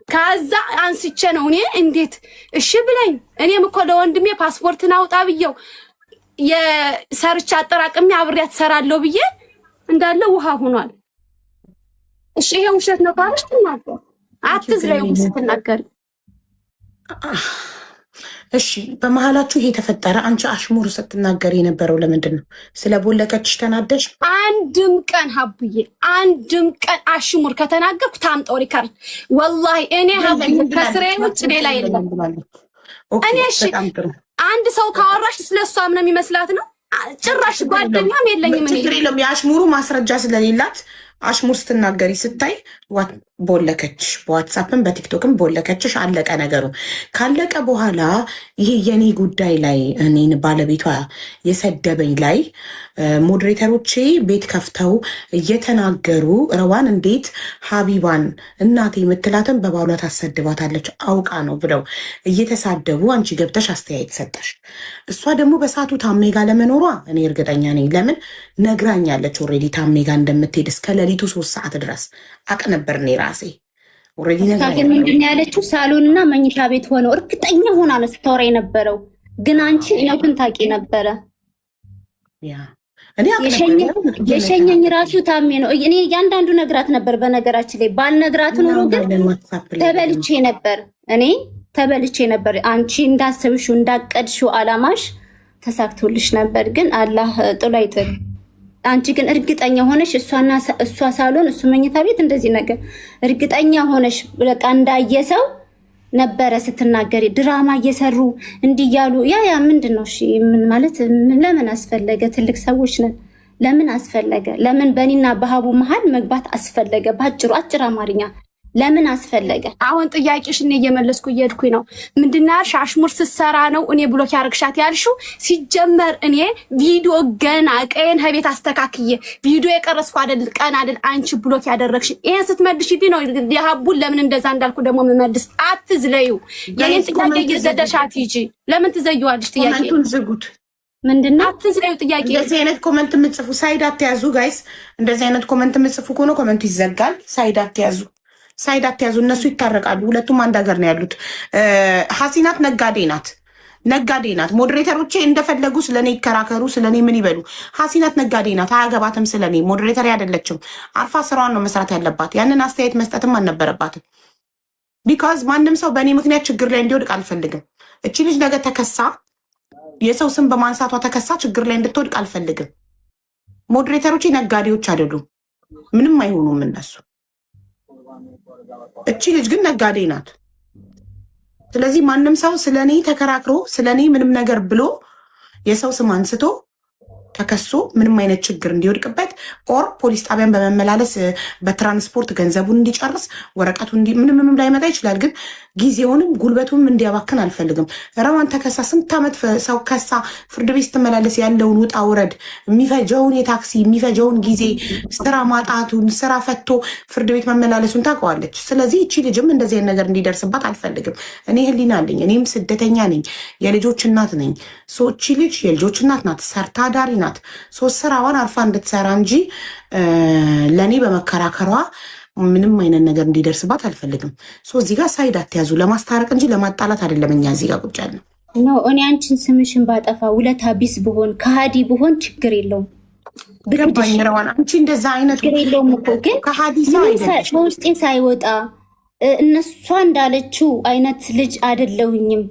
ከዛ አንስቼ ነው እኔ እንዴት እሺ ብለኝ እኔም እኮ ለወንድሜ ፓስፖርትን አውጣ ብየው የሰርቻ አጠራቅሜ አብሬያት ሰራለሁ ብዬ እንዳለ ውሃ ሆኗል። እሺ ይሄ ውሸት ነው ካለሽ ትናገር፣ አትዝለዩ ስትናገር። እሺ በመሀላችሁ ይሄ ተፈጠረ። አንቺ አሽሙር ስትናገር የነበረው ለምንድን ነው? ስለቦለቀችሽ ተናደሽ? አንድም ቀን ሀቡዬ አንድም ቀን አሽሙር ከተናገርኩ ታምጣው ሪካርድ። ወላሂ እኔ ሀቡዬ ከስራዬ ውጭ ሌላ የለም። እኔ እሺ አንድ ሰው ካወራሽ ስለሷ ምን የሚመስላት ነው? ጭራሽ ጓደኛም የለኝም። ችግር የለም። የአሽሙሩ ማስረጃ ስለሌላት አሽሙር ስትናገሪ ስታይ ቦለከችሽ፣ በዋትሳፕም በቲክቶክም ቦለከችሽ። አለቀ ነገሩ። ካለቀ በኋላ ይሄ የኔ ጉዳይ ላይ እኔን ባለቤቷ የሰደበኝ ላይ ሞዴሬተሮቼ ቤት ከፍተው እየተናገሩ ረዋን እንዴት ሀቢባን እናቴ የምትላትን በባሏ ታሰድባታለች አውቃ ነው ብለው እየተሳደቡ አንቺ ገብተሽ አስተያየት ሰጠሽ። እሷ ደግሞ በሰዓቱ ታሜጋ ለመኖሯ እኔ እርግጠኛ ነኝ። ለምን ነግራኛለች ኦልሬዲ ታሜጋ እንደምትሄድ እስከ ሌሊቱ 3 ሰዓት ድረስ አቅ ነበር እኔ ራሴ ኦልሬዲ ግን ምንድን ያለችው ሳሎንና መኝታ ቤት ሆነው እርግጠኛ ሆና ነው ስታወራ የነበረው። ግን አንቺ እውነቱን ታውቂ ነበረ። የሸኘኝ ራሱ ታሜ ነው። እኔ እያንዳንዱ ነግራት ነበር። በነገራችን ላይ ባልነግራት ኖሮ ግን ተበልቼ ነበር። እኔ ተበልቼ ነበር። አንቺ እንዳሰብሽው እንዳቀድሽው አላማሽ ተሳክቶልሽ ነበር። ግን አላህ ጥሎ አይጥል። አንቺ ግን እርግጠኛ ሆነሽ እሷ ሳሎን እሱ መኝታ ቤት እንደዚህ ነገር እርግጠኛ ሆነሽ በቃ እንዳየሰው ነበረ ስትናገሪ። ድራማ እየሰሩ እንዲያሉ ያ ምንድን ነው? እሺ ምን ማለት ለምን አስፈለገ? ትልቅ ሰዎች ነን። ለምን አስፈለገ? ለምን በእኔና በሀቡ መሀል መግባት አስፈለገ? ባጭሩ አጭር አማርኛ ለምን አስፈለገ? አሁን ጥያቄሽ እኔ እየመለስኩ እየሄድኩኝ ነው። ምንድን ያልሽ? አሽሙር ስትሰራ ነው እኔ ብሎክ ያደርግሻት ያልሽው? ሲጀመር እኔ ቪዲዮ ገና ቀየን ከቤት አስተካክዬ ቪዲዮ የቀረስኩ ቀን አይደል አንቺ ብሎክ ያደረግሽ። ይሄን ስትመልሽልኝ ነው የሀቡን ለምን እንደዛ እንዳልኩ ደግሞ የምመልስ። አትዝለዩ። የኔን ጥያቄ እየዘደሻት ሂጂ። ለምን ትዘዩዋለሽ? ጥያቄ ዝጉት። ምንድነው? አትዝለዩ። ጥያቄ እንደዚህ አይነት ኮመንት የምትጽፉ ሳይድ አትያዙ ጋይስ። እንደዚህ አይነት ኮመንት የምትጽፉ ከሆነ ኮመንቱ ይዘጋል። ሳይድ አትያዙ። ሳይድ አትያዙ። እነሱ ይታረቃሉ። ሁለቱም አንድ ሀገር ነው ያሉት። ሀሲናት ነጋዴ ናት፣ ነጋዴ ናት። ሞዴሬተሮቼ እንደፈለጉ ስለኔ ይከራከሩ፣ ስለኔ ምን ይበሉ። ሀሲናት ነጋዴ ናት፣ አያገባትም ስለኔ። ሞዴሬተር አይደለችም። አርፋ ስራዋን ነው መስራት ያለባት። ያንን አስተያየት መስጠትም አልነበረባትም። ቢካዝ ማንም ሰው በእኔ ምክንያት ችግር ላይ እንዲወድቅ አልፈልግም። እቺ ልጅ ነገ ተከሳ የሰው ስም በማንሳቷ ተከሳ ችግር ላይ እንድትወድቅ አልፈልግም። ሞዴሬተሮቼ ነጋዴዎች አይደሉም፣ ምንም አይሆኑም እነሱ። እቺ ልጅ ግን ነጋዴ ናት። ስለዚህ ማንም ሰው ስለኔ ተከራክሮ ስለኔ ምንም ነገር ብሎ የሰው ስም አንስቶ ተከሶ ምንም አይነት ችግር እንዲወድቅበት ኦር ፖሊስ ጣቢያን በመመላለስ በትራንስፖርት ገንዘቡን እንዲጨርስ ወረቀቱ ምንም ላይመጣ ይችላል። ግን ጊዜውንም ጉልበቱንም እንዲያባክን አልፈልግም። ረዋን ተከሳ ስንት ዓመት ሰው ከሳ ፍርድ ቤት ስትመላለስ ያለውን ውጣ ውረድ፣ የሚፈጀውን የታክሲ የሚፈጀውን ጊዜ፣ ስራ ማጣቱን፣ ስራ ፈቶ ፍርድ ቤት መመላለሱን ታውቀዋለች። ስለዚህ እቺ ልጅም እንደዚህ ነገር እንዲደርስባት አልፈልግም። እኔ ህሊና አለኝ። እኔም ስደተኛ ነኝ፣ የልጆች እናት ነኝ። እቺ ልጅ የልጆች እናት ናት፣ ሰርታ ዳሪ ናት። ሶስት ስራዋን አርፋ እንድትሰራ እንጂ ለእኔ በመከራከሯ ምንም አይነት ነገር እንዲደርስባት አልፈልግም። እዚህ ጋር ሳይድ አትያዙ። ለማስታረቅ እንጂ ለማጣላት አይደለም። እኛ እዚህ ጋር ቁጭ ያለ ነው። እኔ አንቺን ስምሽን ባጠፋ ውለታ ቢስ ብሆን ከሃዲ ብሆን ችግር የለውም። ገባኝ ረዋን። አንቺ እንደዛ አይነት ችግር የለውም እኮ ግን ከሃዲ ሰው አይደለም። በውስጤ ሳይወጣ እነሷ እንዳለችው አይነት ልጅ አይደለሁኝም።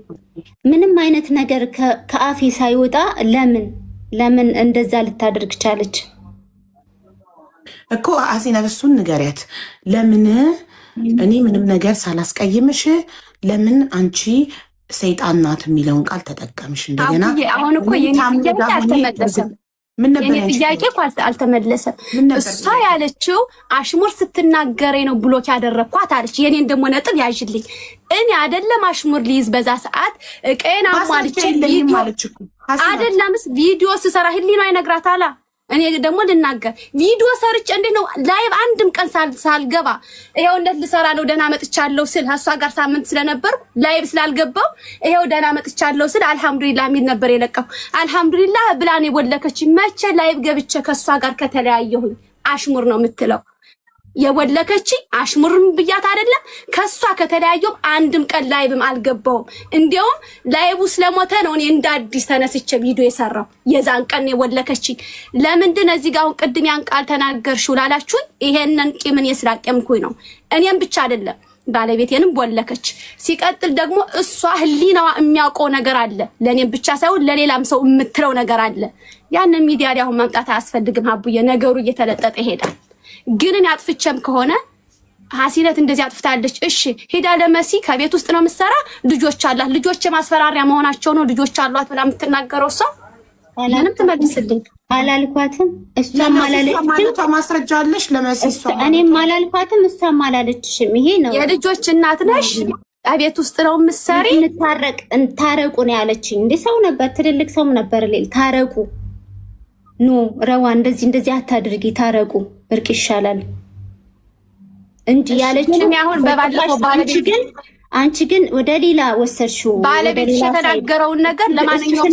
ምንም አይነት ነገር ከአፌ ሳይወጣ ለምን እንደዛ ልታደርግ ቻለች እኮ? ሀሲናት እሱን ንገሪያት። ለምን እኔ ምንም ነገር ሳላስቀይምሽ ለምን አንቺ ሰይጣን ናት የሚለውን ቃል ተጠቀምሽ? እንደገና አሁን እኮ የኔ ጥያቄ አልተመለሰም። የኔ ጥያቄ እኮ አልተመለሰም። እሷ ያለችው አሽሙር ስትናገሬ ነው ብሎክ ያደረግኳት አለች። የኔን ደግሞ ነጥብ ያዥልኝ። እኔ አይደለም አሽሙር ሊይዝ በዛ ሰዓት ቀይና ማልቼ አይደለምስ ቪዲዮ ስሰራ ህሊና ይነግራት አላ። እኔ ደግሞ ልናገር ቪዲዮ ሰርች እንዴት ነው ላይቭ አንድም ቀን ሳልገባ ይሄው እንዴት ልሰራ ነው ደህና መጥቻለሁ ስል እሷ ጋር ሳምንት ስለነበርኩ ላይቭ ስላልገባው ይሄው ደህና መጥቻለሁ ስል አልহামዱሊላህ ሚል ነበር የለቀው። አልহামዱሊላህ ብላኔ ወለከች። መቼ ላይቭ ገብቼ ከሷ ጋር ከተለያየሁኝ አሽሙር ነው የምትለው? የወለከች አሽሙርም ብያት አይደለም። ከሷ ከተለያየው አንድም ቀን ላይብም አልገባውም። እንዲያውም ላይቡ ስለሞተ ነው እኔ እንደ አዲስ ተነስቼ ቪዲዮ የሰራው። የዛን ቀን የወለከች ለምንድን እዚህ ጋር አሁን ቅድም ያን ቃል ተናገርሽው ላላችሁኝ ይሄንን ቂምን የስላቀምኩኝ ነው። እኔም ብቻ አይደለም ባለቤቴንም ወለከች። ሲቀጥል ደግሞ እሷ ህሊናዋ የሚያውቀው ነገር አለ፣ ለኔም ብቻ ሳይሆን ለሌላም ሰው የምትለው ነገር አለ። ያንን ሚዲያ ላይ አሁን ማምጣት አያስፈልግም ሀቡዬ፣ ነገሩ እየተለጠጠ ይሄዳል። ግን እኔ አጥፍቼም ከሆነ ሀሲነት እንደዚህ አጥፍታለች፣ እሺ ሄዳ ለመሲ ከቤት ውስጥ ነው የምትሰራ፣ ልጆች አላት፣ ልጆች ማስፈራሪያ መሆናቸው ነው ልጆች አሏት ብላ የምትናገረው እሷ ምንም ትመልስልኝ አላልኳትም። እሷም አላለችም። ማስረጃ አለሽ ለመሲ? እኔም አላልኳትም፣ እሷም አላለችሽም። ይሄ ነው የልጆች እናት ነሽ፣ ቤት ውስጥ ነው የምትሰሪ። ታረቁ ነው ያለችኝ። እንደ ሰው ነበር፣ ትልልቅ ሰው ነበር። ታረቁ ኖ ረዋ እንደዚህ አታድርጊ፣ ታረቁ እርቅ ይሻላል እንጂ ያለችኝ። አሁን በባለፈው አንቺ ግን ወደ ሌላ ወሰድሽው። ባለቤትሽ የተናገረውን ነገር ለማንኛውም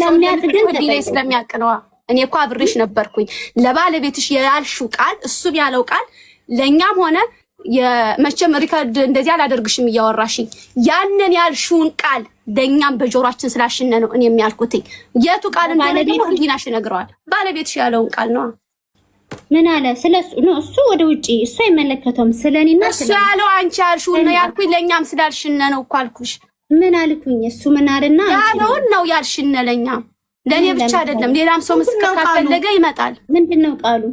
ስለሚያውቅ ነው። እኔ እኮ አብሬሽ ነበርኩኝ። ለባለቤትሽ ያልሽው ቃል እሱም ያለው ቃል ለእኛም ሆነ የመቼም ሪከርድ እንደዚህ አላደርግሽም እያወራሽኝ ያንን ያልሽውን ቃል ለእኛም በጆሯችን ስላሽነ ነው እኔ የሚያልኩትኝ። የቱ ቃል እንደሆነ ደግሞ ህሊናሽ ነግረዋል። ባለቤትሽ ያለውን ቃል ነው። ምን አለ ስለሱ ነው? እሱ ወደ ውጪ እሱ አይመለከተውም። ስለኔና እሱ ያለው አንቺ ያልሽውን ነው ያልኩኝ። ለእኛም ስላልሽነ ነው እኮ አልኩሽ። ምን አልኩኝ? እሱ ምን አለና ያለውን ነው ያልሽነ። ለእኛም ለእኔ ብቻ አይደለም፣ ሌላም ሰው ምስክር ካፈለገ ይመጣል። ምንድነው ቃሉ?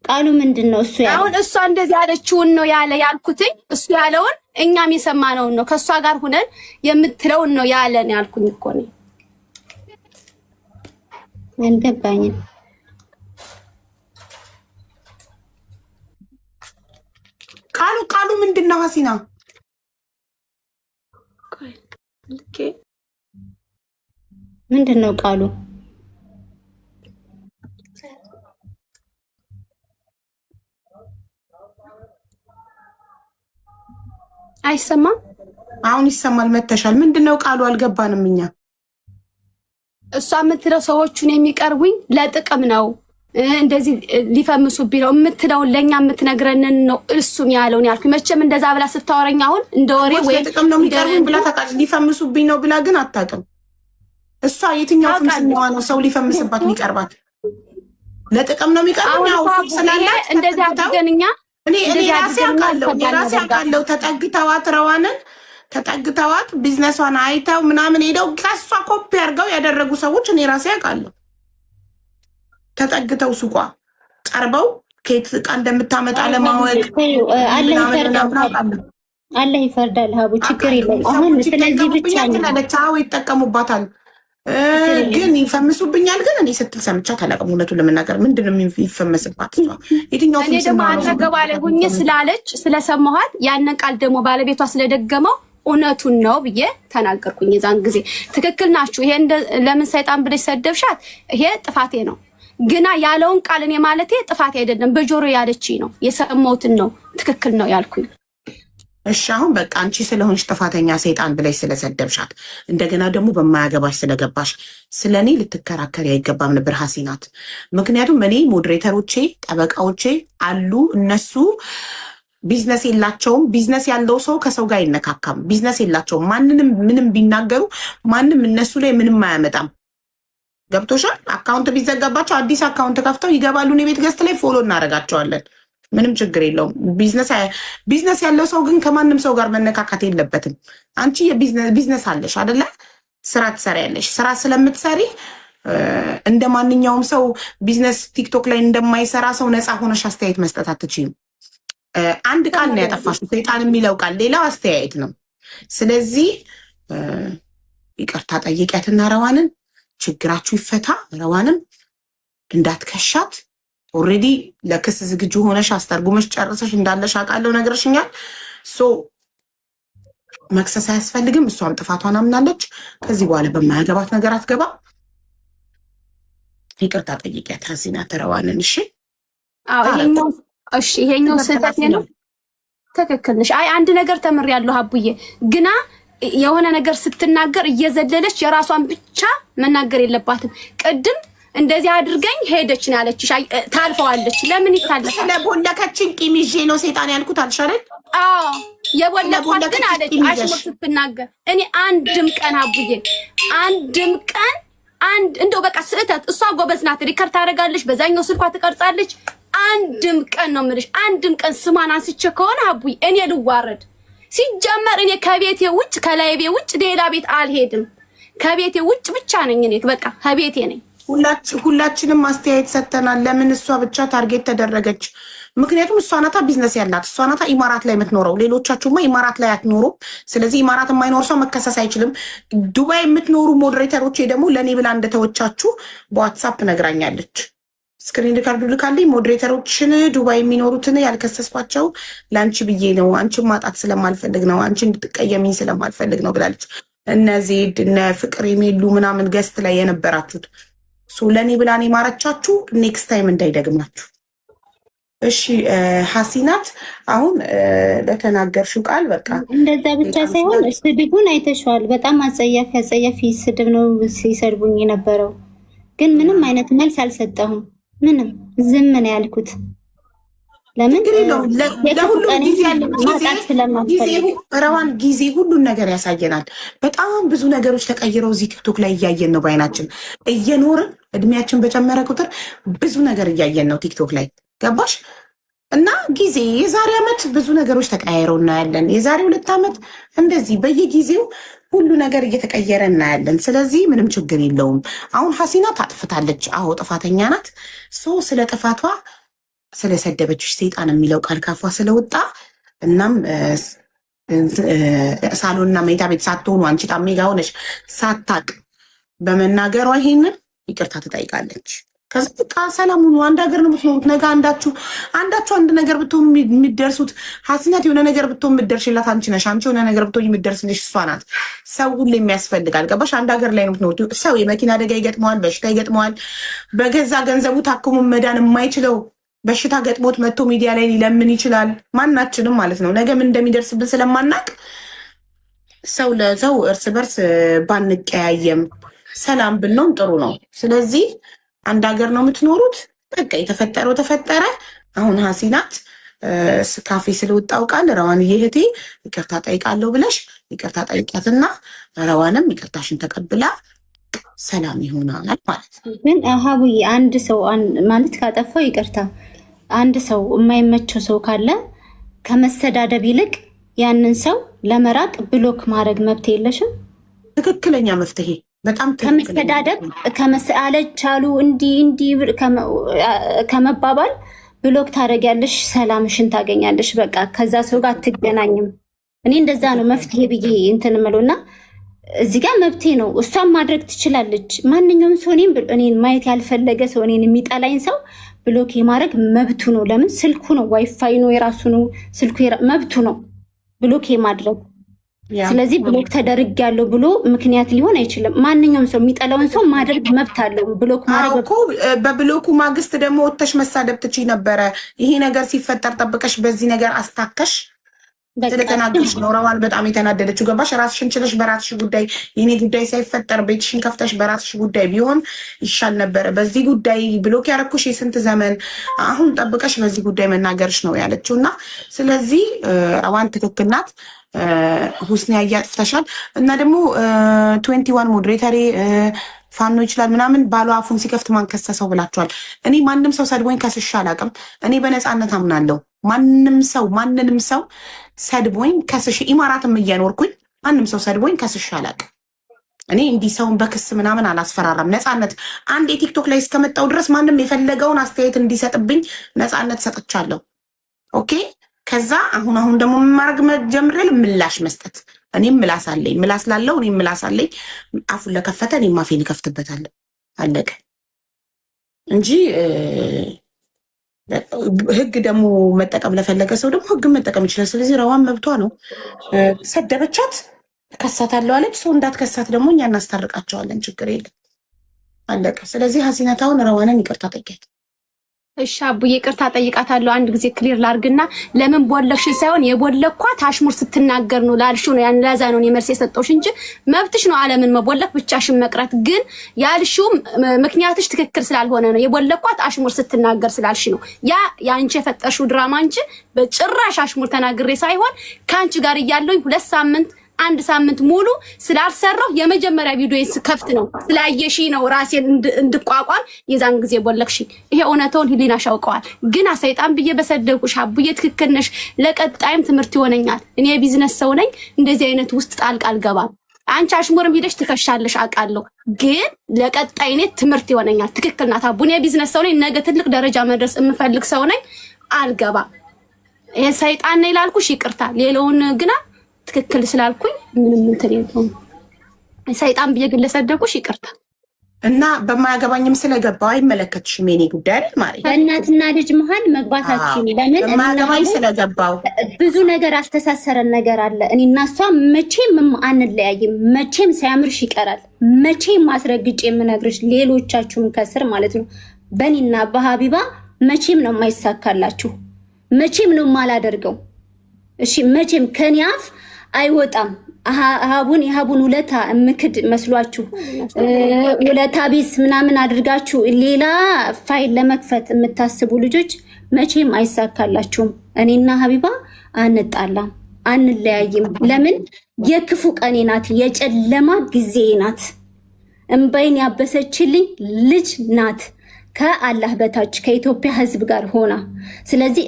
ቃሉ ምንድነው? እሱ ያለው አሁን እሷ እንደዚህ ያለችውን ነው ያልኩትኝ። እሱ ያለውን እኛም የሰማነውን ነው ከሷ ጋር ሁነን የምትለውን ነው ያለን ያልኩኝ እኮ ነው። አልገባኝም። ቃሉ ምንድነው ሀሲና? ምንድነው ቃሉ? አይሰማም? አሁን ይሰማል። መተሻል። ምንድነው ቃሉ? አልገባንም እኛ። እሷ የምትለው ሰዎቹን የሚቀርቡኝ ለጥቅም ነው፣ እንደዚህ ሊፈምሱብኝ ነው የምትለውን ለእኛ የምትነግረንን ነው እሱም ያለውን ያልኩኝ። መቼም እንደዛ ብላ ስታወረኝ አሁን እንደ ወሬ ወይ ለጥቅም ነው የሚቀርቡኝ ብላ ታውቃለች። ሊፈምሱብኝ ነው ብላ ግን አታውቅም። እሷ የትኛው ፍምስናዋ ነው ሰው ሊፈምስባት የሚቀርባት? ለጥቅም ነው የሚቀርቡኝ። ያው ስላላት እንደዛ አድርገንኛ እኔ ራሴ አውቃለሁ። ተጠግተዋት ቢዝነሷን አይተው ምናምን ሄደው ከሷ ኮፒ አድርገው ያደረጉ ሰዎች እኔ ራሴ አውቃለሁ። ተጠግተው ሱቋ ቀርበው ከየት ዕቃ እንደምታመጣ ለማወቅ አላህ ይፈርዳል። ሀቡ ችግር የለም። አሁን ስለዚህ ብቻ ነው ይጠቀሙባታል። ግን ይፈምሱብኛል። ግን እኔ ስትል ሰምቻት አላውቅም። እውነቱን ለመናገር ምንድን ነው የሚፈመስባት? እሷ የትኛው እኔ ደግሞ አጠገቧ ላይ ሁኜ ስላለች ስለሰማኋት ያንን ቃል ደግሞ ባለቤቷ ስለደገመው እውነቱን ነው ብዬ ተናገርኩኝ። የዛን ጊዜ ትክክል ናችሁ፣ ይሄ ለምን ሰይጣን ብለሽ ሰደብሻት፣ ይሄ ጥፋቴ ነው። ግና ያለውን ቃል እኔ ማለቴ ጥፋቴ አይደለም፣ በጆሮ ያለችኝ ነው፣ የሰማሁትን ነው ትክክል ነው ያልኩኝ። እሺ አሁን በቃ አንቺ ስለሆንሽ ጥፋተኛ ሰይጣን ብለሽ ስለሰደብሻት እንደገና ደግሞ በማያገባሽ ስለገባሽ ስለኔ ልትከራከሪ አይገባም ነበር ሀሲናት። ምክንያቱም እኔ ሞዴሬተሮቼ ጠበቃዎቼ አሉ፣ እነሱ ቢዝነስ የላቸውም። ቢዝነስ ያለው ሰው ከሰው ጋር አይነካካም። ቢዝነስ የላቸውም። ማንንም ምንም ቢናገሩ ማንም እነሱ ላይ ምንም አያመጣም። ገብቶሻል? አካውንት ቢዘጋባቸው አዲስ አካውንት ከፍተው ይገባሉ። እኔ ቤት ገዝት ላይ ፎሎ እናደርጋቸዋለን። ምንም ችግር የለውም። ቢዝነስ ያለው ሰው ግን ከማንም ሰው ጋር መነካካት የለበትም። አንቺ ቢዝነስ አለሽ አይደለ? ስራ ትሰሪያለሽ። ስራ ስለምትሰሪ እንደ ማንኛውም ሰው ቢዝነስ ቲክቶክ ላይ እንደማይሰራ ሰው ነፃ ሆነሽ አስተያየት መስጠት አትችይም። አንድ ቃል ነው ያጠፋሽው፣ ሰይጣን የሚለው ቃል፣ ሌላው አስተያየት ነው። ስለዚህ ይቅርታ ጠይቂያትና ረዋንን ችግራችሁ ይፈታ። ረዋንም እንዳትከሻት። ኦልሬዲ ለክስ ዝግጁ ሆነሽ አስተርጉመሽ ጨርሰሽ እንዳለሽ አውቃለሁ፣ ነግረሽኛል። መክሰስ አያስፈልግም። እሷም ጥፋቷን አምናለች። ከዚህ በኋላ በማያገባት ነገር አትገባ። ይቅርታ ጠይቂያት ሀሲና ረዋንን። እሺ እሺ፣ ይሄኛው ስህተት ነው። ትክክል ነሽ። አይ አንድ ነገር ተምሬያለሁ አቡዬ። ግና የሆነ ነገር ስትናገር እየዘለለች የራሷን ብቻ መናገር የለባትም። ቅድም እንደዚህ አድርገኝ ሄደች ነው ያለችሽ። ታልፈዋለች። ለምን ይታለፋል? ስለቦለከችን ቂም ይዤ ነው ሴጣን ያልኩት አልሽ አይደል? አዎ የቦለኳት ግን አለች አሽሙር ስትናገር። እኔ አንድም ቀን አቡዬ አንድም ቀን እንደው በቃ ስህተት፣ እሷ ጎበዝ ናት፣ ሪከርድ ታደርጋለች፣ በዛኛው ስልኳ ትቀርጻለች። አንድም ቀን ነው የምልሽ፣ አንድም ቀን ስሟን አንስቼ ከሆነ አቡዬ እኔ ልዋረድ። ሲጀመር እኔ ከቤቴ ውጭ ከላይቤ ውጭ ሌላ ቤት አልሄድም። ከቤቴ ውጭ ብቻ ነኝ እኔ፣ በቃ ከቤቴ ነኝ። ሁላችንም አስተያየት ሰጥተናል። ለምን እሷ ብቻ ታርጌት ተደረገች? ምክንያቱም እሷ ናታ ቢዝነስ ያላት፣ እሷ ናታ ኢማራት ላይ የምትኖረው። ሌሎቻችሁማ ኢማራት ላይ አትኖሩም። ስለዚህ ኢማራት የማይኖር ሰው መከሰስ አይችልም። ዱባይ የምትኖሩ ሞዴሬተሮች ደግሞ ለእኔ ብላ እንደተወቻችሁ በዋትሳፕ ነግራኛለች። ስክሪን ሪካርዱ ልካለኝ። ሞዴሬተሮችን ዱባይ የሚኖሩትን ያልከሰስኳቸው ለአንቺ ብዬ ነው፣ አንቺን ማጣት ስለማልፈልግ ነው፣ አንቺ እንድትቀየሚኝ ስለማልፈልግ ነው ብላለች። እነዚህ እነ ፍቅር የሚሉ ምናምን ገስት ላይ የነበራችሁት ለእኔ ብላኔ ማረቻችሁ፣ ኔክስት ታይም እንዳይደግማችሁ እሺ። ሀሲናት አሁን ለተናገርሽው ቃል በቃ እንደዛ ብቻ ሳይሆን ስድቡን አይተሽዋል። በጣም አጸያፊ ስድብ ነው ሲሰድቡኝ የነበረው፣ ግን ምንም አይነት መልስ አልሰጠሁም። ምንም ዝም ነው ያልኩት። ለምን ረዋን ጊዜ ሁሉን ነገር ያሳየናል። በጣም ብዙ ነገሮች ተቀይረው እዚህ ቲክቶክ ላይ እያየን ነው። በአይናችን እየኖርን እድሜያችን በጨመረ ቁጥር ብዙ ነገር እያየን ነው ቲክቶክ ላይ ገባሽ? እና ጊዜ የዛሬ ዓመት ብዙ ነገሮች ተቀያይረው እናያለን። የዛሬ 2 ዓመት እንደዚህ በየጊዜው ሁሉ ነገር እየተቀየረ እናያለን። ስለዚህ ምንም ችግር የለውም። አሁን ሀሲና ታጥፍታለች። አዎ ጥፋተኛ ናት። ስለ ጥፋቷ ስለሰደበችሽ ሰይጣን የሚለው ቃል ካፏ ስለወጣ እናም ሳሎንና መኝታ ቤት ሳትሆኑ አንቺ ጣሜ ጋ ሆነሽ ሳታቅ በመናገሯ ይሄንን ይቅርታ ትጠይቃለች። ከዚ በቃ ሰላም ሁኑ። አንድ ሀገር ነው የምትኖሩት። ነገ አንዳችሁ አንድ ነገር ብትሆን የሚደርሱት ሀሲናት የሆነ ነገር ብትሆን የምትደርሽላት አንቺ ነሽ። አንቺ የሆነ ነገር ብትሆን የምትደርስልሽ እሷ ናት። ሰው ሁሉ የሚያስፈልጋል። ገባሽ? አንድ ሀገር ላይ ነው የምትኖሩት። ሰው የመኪና አደጋ ይገጥመዋል፣ በሽታ ይገጥመዋል። በገዛ ገንዘቡ ታክሞ መዳን የማይችለው በሽታ ገጥሞት መጥቶ ሚዲያ ላይ ሊለምን ይችላል። ማናችንም ማለት ነው። ነገ ምን እንደሚደርስብን ስለማናቅ ሰው ለሰው እርስ በርስ ባንቀያየም ሰላም ብንሆን ጥሩ ነው። ስለዚህ አንድ ሀገር ነው የምትኖሩት። በቃ የተፈጠረው ተፈጠረ። አሁን ሀሲናት ካፌ ስለወጣው ቃል ረዋን እህቴ ይቅርታ ጠይቃለሁ ብለሽ ይቅርታ ጠይቂያትና ረዋንም ይቅርታሽን ተቀብላ ሰላም ይሆናል ማለት ነው። ግን ሀቡዬ አንድ ሰው ማለት ካጠፋው ይቅርታ፣ አንድ ሰው የማይመቸው ሰው ካለ ከመሰዳደብ ይልቅ ያንን ሰው ለመራቅ ብሎክ ማድረግ መብት የለሽም? ትክክለኛ መፍትሄ በጣም ከመሰዳደብ አለቻሉ እንዲህ ከመባባል ብሎክ ታደርጊያለሽ፣ ሰላምሽን ታገኛለሽ። በቃ ከዛ ሰው ጋር አትገናኝም። እኔ እንደዛ ነው መፍትሄ ብዬ እንትን እምለውና እዚህ ጋር መብቴ ነው። እሷን ማድረግ ትችላለች። ማንኛውም ሰው እኔን ማየት ያልፈለገ ሰው እኔን የሚጠላኝ ሰው ብሎክ የማድረግ መብቱ ነው። ለምን? ስልኩ ነው፣ ዋይፋይ ነው፣ የራሱ ነው ስልኩ፣ መብቱ ነው ብሎክ የማድረግ። ስለዚህ ብሎክ ተደርጊያለሁ ብሎ ምክንያት ሊሆን አይችልም። ማንኛውም ሰው የሚጠላውን ሰው ማድረግ መብት አለው። ብሎክ ማድረግ እኮ በብሎኩ ማግስት ደግሞ ወጥተሽ መሳደብ ትችይ ነበረ። ይሄ ነገር ሲፈጠር ጠብቀሽ በዚህ ነገር አስታከሽ ስለተናገርሽ ነው ረዋን በጣም የተናደደችው። ገባሽ? ራስሽን ችለሽ በራስሽ ጉዳይ የኔ ጉዳይ ሳይፈጠር ቤትሽን ከፍተሽ በራስሽ ጉዳይ ቢሆን ይሻል ነበረ። በዚህ ጉዳይ ብሎክ ያረኩሽ የስንት ዘመን አሁን ጠብቀሽ በዚህ ጉዳይ መናገርሽ ነው ያለችው። እና ስለዚህ ረዋን ትክክል ናት። ሁስኒ አያጥፍተሻል። እና ደግሞ 21 ሞዴሬተሪ ፋኖ ይችላል ምናምን ባሉ አፉን ሲከፍት ማን ከሰሰው ብላችኋል። እኔ ማንም ሰው ሰድቦኝ ከስሻ አላውቅም። እኔ በነፃነት አምናለሁ። ማንንም ሰው ሰድቦኝ ከስሽ ኢማራትም እየኖርኩኝ ማንም ሰው ሰድቦኝ ከስሻ አላውቅም። እኔ እንዲህ ሰውን በክስ ምናምን አላስፈራራም። ነፃነት አንድ የቲክቶክ ላይ እስከመጣው ድረስ ማንም የፈለገውን አስተያየት እንዲሰጥብኝ ነፃነት ሰጥቻለሁ። ኦኬ። ከዛ አሁን ደግሞ ማድረግ ጀምሬል ምላሽ መስጠት። እኔም ምላስ አለኝ፣ ምላስ ላለው እኔም ምላስ አለኝ። አፉን ለከፈተ እኔም አፌን እከፍትበታለሁ። አለቀ እንጂ ህግ ደግሞ መጠቀም ለፈለገ ሰው ደግሞ ህግ መጠቀም ይችላል። ስለዚህ ረዋን መብቷ ነው። ሰደበቻት፣ ከሳታለሁ አለች። ሰው እንዳትከሳት ደግሞ እኛ እናስታርቃቸዋለን። ችግር የለም። አለቀ። ስለዚህ ሀሲነታውን ረዋንን ይቅርታ ጠይቂያት። እሺ አቡዬ ይቅርታ ጠይቃታለሁ። አንድ ጊዜ ክሊር ላርግና ለምን ቦለክሽ ሳይሆን የቦለኳት አሽሙር ስትናገር ነው ላልሽው ነው። ያን ለዛ ነው መልስ የሰጠሁሽ እንጂ መብትሽ ነው ዓለምን መቦለክ ብቻሽን መቅረት። ግን ያልሽው ምክንያትሽ ትክክል ስላልሆነ ነው። የቦለኳት አሽሙር ስትናገር ስላልሽ ነው። ያ ያንቺ የፈጠርሽው ድራማ እንጂ በጭራሽ አሽሙር ተናግሬ ሳይሆን ካንቺ ጋር እያለሁኝ 2 ሳምንት 1 ሳምንት ሙሉ ስላልሰራው የመጀመሪያ ቪዲዮዬን ስከፍት ነው ስላየሺ ነው ራሴን እንድቋቋም የዛን ጊዜ ቦለክሽ። ይሄ እውነታውን ህሊናሽ ያውቀዋል። ግን ሰይጣን ብዬ በሰደብኩሽ አቡዬ ትክክል ነሽ። ለቀጣይም ትምህርት ይሆነኛል። እኔ የቢዝነስ ሰው ነኝ። እንደዚህ አይነት ውስጥ ጣልቃ አልገባም። አንቺ አሽሙርም ሄደሽ ትከሻለሽ አውቃለሁ። ግን ለቀጣይ እኔ ትምህርት ይሆነኛል። ትክክል ናት አቡ። እኔ የቢዝነስ ሰው ነኝ። ነገ ትልቅ ደረጃ መድረስ የምፈልግ ሰው ነኝ። አልገባም። ይሄ ሰይጣን ነው ይላልኩሽ ይቅርታ። ሌላውን ግና ትክክል ስላልኩኝ ምንም እንትን የለውም። ሰይጣን ብዬ ግን ለሰደብኩሽ ይቅርታ። እና በማያገባኝም ስለገባው አይመለከትሽም የኔ ጉዳይ አይደል ማለት በእናትና ልጅ መሀል መግባታችን ለምን በማያገባኝ ስለገባው ብዙ ነገር አስተሳሰረን ነገር አለ። እኔና እሷ መቼም አንለያይም። መቼም ሳያምርሽ ይቀራል። መቼም አስረግጬ የምነግርሽ ሌሎቻችሁም ከስር ማለት ነው በእኔና በሀቢባ መቼም ነው የማይሳካላችሁ። መቼም ነው የማላደርገው። እሺ መቼም ከኔ አፍ አይወጣም። የሀቡን ውለታ ምክድ መስሏችሁ ውለታ ቢስ ምናምን አድርጋችሁ ሌላ ፋይል ለመክፈት የምታስቡ ልጆች መቼም አይሳካላችሁም። እኔና ሀቢባ አንጣላም፣ አንለያይም። ለምን የክፉ ቀኔ ናት፣ የጨለማ ጊዜ ናት። እምባይን ያበሰችልኝ ልጅ ናት ከአላህ በታች ከኢትዮጵያ ሕዝብ ጋር ሆና። ስለዚህ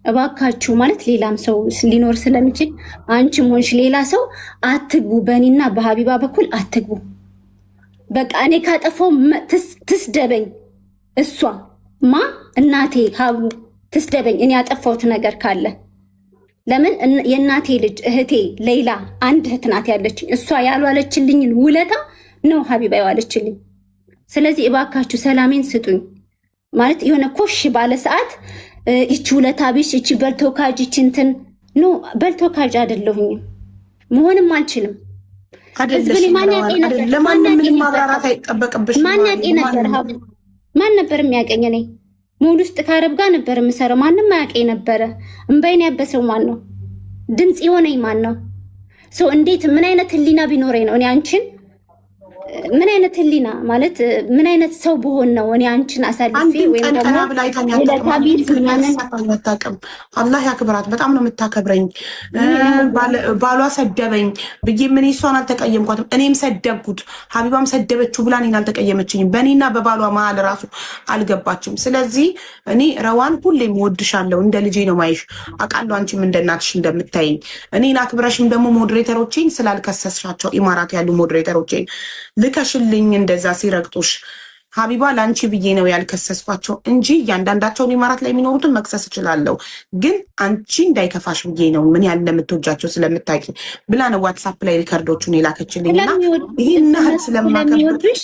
እባካችሁ ማለት ሌላም ሰው ሊኖር ስለሚችል አንቺም ሆንሽ ሌላ ሰው አትግቡ፣ በእኔና በሀቢባ በኩል አትግቡ። በቃ እኔ ካጠፋው ትስደበኝ፣ እሷ እናቴ ሀቡ ትስደበኝ፣ እኔ ያጠፋሁት ነገር ካለ። ለምን የእናቴ ልጅ እህቴ ሌላ አንድ እህት ናት ያለችኝ። እሷ ያልዋለችልኝን ውለታ ነው ሀቢባ የዋለችልኝ። ስለዚህ እባካችሁ ሰላሜን ስጡኝ። ማለት የሆነ ኮሽ ባለ ሰዓት ይቺ ውለታ ቢስ፣ ይቺ በልቶካጅ፣ ይቺ እንትን ኖ በልቶካጅ አይደለሁኝም፣ መሆንም አልችልም። ለማንም ምንም ማብራራት አይጠበቅብሽም። ማን ያውቅ ነበር? ማን ነበር የሚያቀኝ? እኔ ሙሉ ውስጥ ከአረብ ጋር ነበር የምሰራው። ማንም አያውቀኝ ነበረ። እምባይን ያበሰው ማን ነው? ድምፅ የሆነኝ ማን ነው? ሰው እንዴት ምን አይነት ህሊና ቢኖረኝ ነው እኔ አንቺን ምን አይነት ህሊና ማለት ምን አይነት ሰው ብሆን ነው እኔ አንቺን አሳልፌ ወይም ደግሞ አላህ ያክብራት። በጣም ነው የምታከብረኝ። ባሏ ሰደበኝ ብዬ ምን እሷን አልተቀየምኳትም። እኔም ሰደብኩት፣ ሀቢባም ሰደበችው ብላ እኔን አልተቀየመችኝም። በእኔና በባሏ መሀል ራሱ አልገባችም። ስለዚህ እኔ ረዋን ሁሌም ወድሻለሁ፣ እንደ ልጄ ነው ማይሽ። አውቃለሁ አንቺም እንደ እናትሽ እንደምታይኝ። እኔን አክብረሽም ደግሞ ሞዴሬተሮቼን ስላልከሰስሻቸው ኢማራት ያሉ ሞዴሬተሮቼን ልከሽልኝ እንደዛ ሲረግጡሽ ሀቢባ ለአንቺ ብዬ ነው ያልከሰስኳቸው እንጂ እያንዳንዳቸውን ኢማራት ላይ የሚኖሩትን መክሰስ እችላለሁ። ግን አንቺ እንዳይከፋሽ ብዬ ነው ምን ያህል እንደምትወጃቸው ስለምታውቂ ብላ ነው ዋትሳፕ ላይ ሪከርዶቹን የላከችልኝና ይህን ያህል ስለማከብርሽ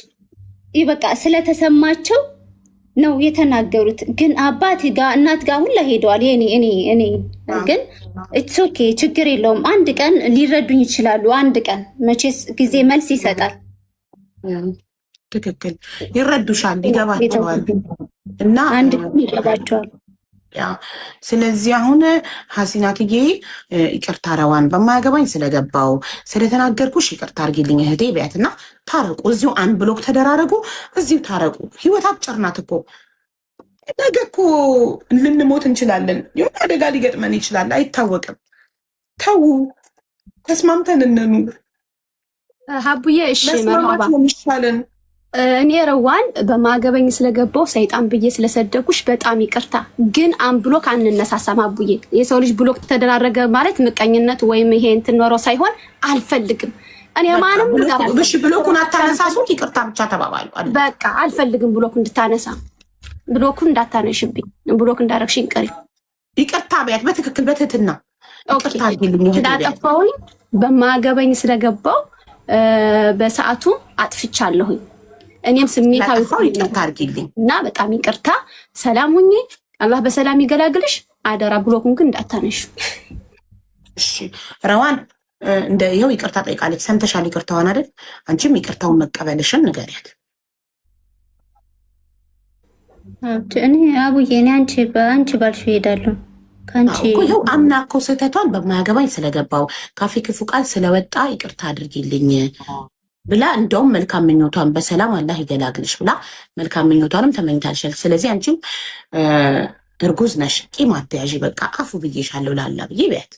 በቃ ስለተሰማቸው ነው የተናገሩት። ግን አባት ጋር እናት ጋር ሁላ ሄደዋል። እኔ ግን ኢትስ ኦኬ ችግር የለውም። አንድ ቀን ሊረዱኝ ይችላሉ። አንድ ቀን መቼስ ጊዜ መልስ ይሰጣል። ትክክል፣ ይረዱሻል፣ ይገባቸዋል እና አንድ ቀን ይገባቸዋል። ስለዚህ አሁን ሀሲናትዬ ይቅርታ ረዋን በማያገባኝ ስለገባው ስለተናገርኩሽ ይቅርታ አድርጊልኝ እህቴ ቢያትና ታረቁ። እዚሁ አንድ ብሎክ ተደራረጉ፣ እዚሁ ታረቁ። ህይወት አጭር ናት እኮ። ነገ እኮ ልንሞት እንችላለን። የሆነ አደጋ ሊገጥመን ይችላል፣ አይታወቅም። ተዉ፣ ተስማምተን እንኑር። ሀቡዬ እሺ መስማማት ነው የሚሻለን። እኔ ረዋን በማገበኝ ስለገባው ሰይጣን ብዬ ስለሰደኩሽ በጣም ይቅርታ። ግን ብሎክ አንነሳሳም አቡዬ። የሰው ልጅ ብሎክ ተደራረገ ማለት ምቀኝነት ወይም ይሄ እንትን ኖረው ሳይሆን አልፈልግም። እኔ ማንም እሺ ብሎኩን አታነሳሱት፣ ይቅርታ ብቻ ተባባሉ። በቃ አልፈልግም ብሎክ እንድታነሳ፣ ብሎኩን እንዳታነሽብኝ፣ ብሎክ እንዳረግሽኝ ቀሪ ይቅርታ ቢያት በትክክል በትህትና ይቅርታ አድርጊልኝ። እንዳጠፋሁኝ በማገበኝ ስለገባው በሰዓቱ አጥፍቻለሁኝ። እኔም ስሜታዊ ይቅርታ አድርጊልኝ እና በጣም ይቅርታ። ሰላም ሁኚ፣ አላህ በሰላም ይገላግልሽ። አደራ ብሎኩን ግን እንዳታነሽ እሺ። ረዋን እንደ ይኸው ይቅርታ ጠይቃለች። ሰምተሻል ይቅርታዋን አይደል? አንቺም ይቅርታውን መቀበልሽን ንገሪያት። እኔ አቡዬ እኔ አንቺ ባልሽ እሄዳለሁ ከአንቺ እኮ ይኸው አምና እኮ ስህተቷን በማያገባኝ ስለገባው ካፌ ክፉ ቃል ስለወጣ ይቅርታ አድርጊልኝ ብላ እንደውም መልካም ምኞቷን በሰላም አላህ ይገላግልሽ ብላ መልካም ምኞቷንም ተመኝታልሻል። ስለዚህ አንቺም እርጉዝ ነሽ፣ ቂም አትያዢ። በቃ አፉ ብዬሻለሁ ላላ ብዬ ቢያት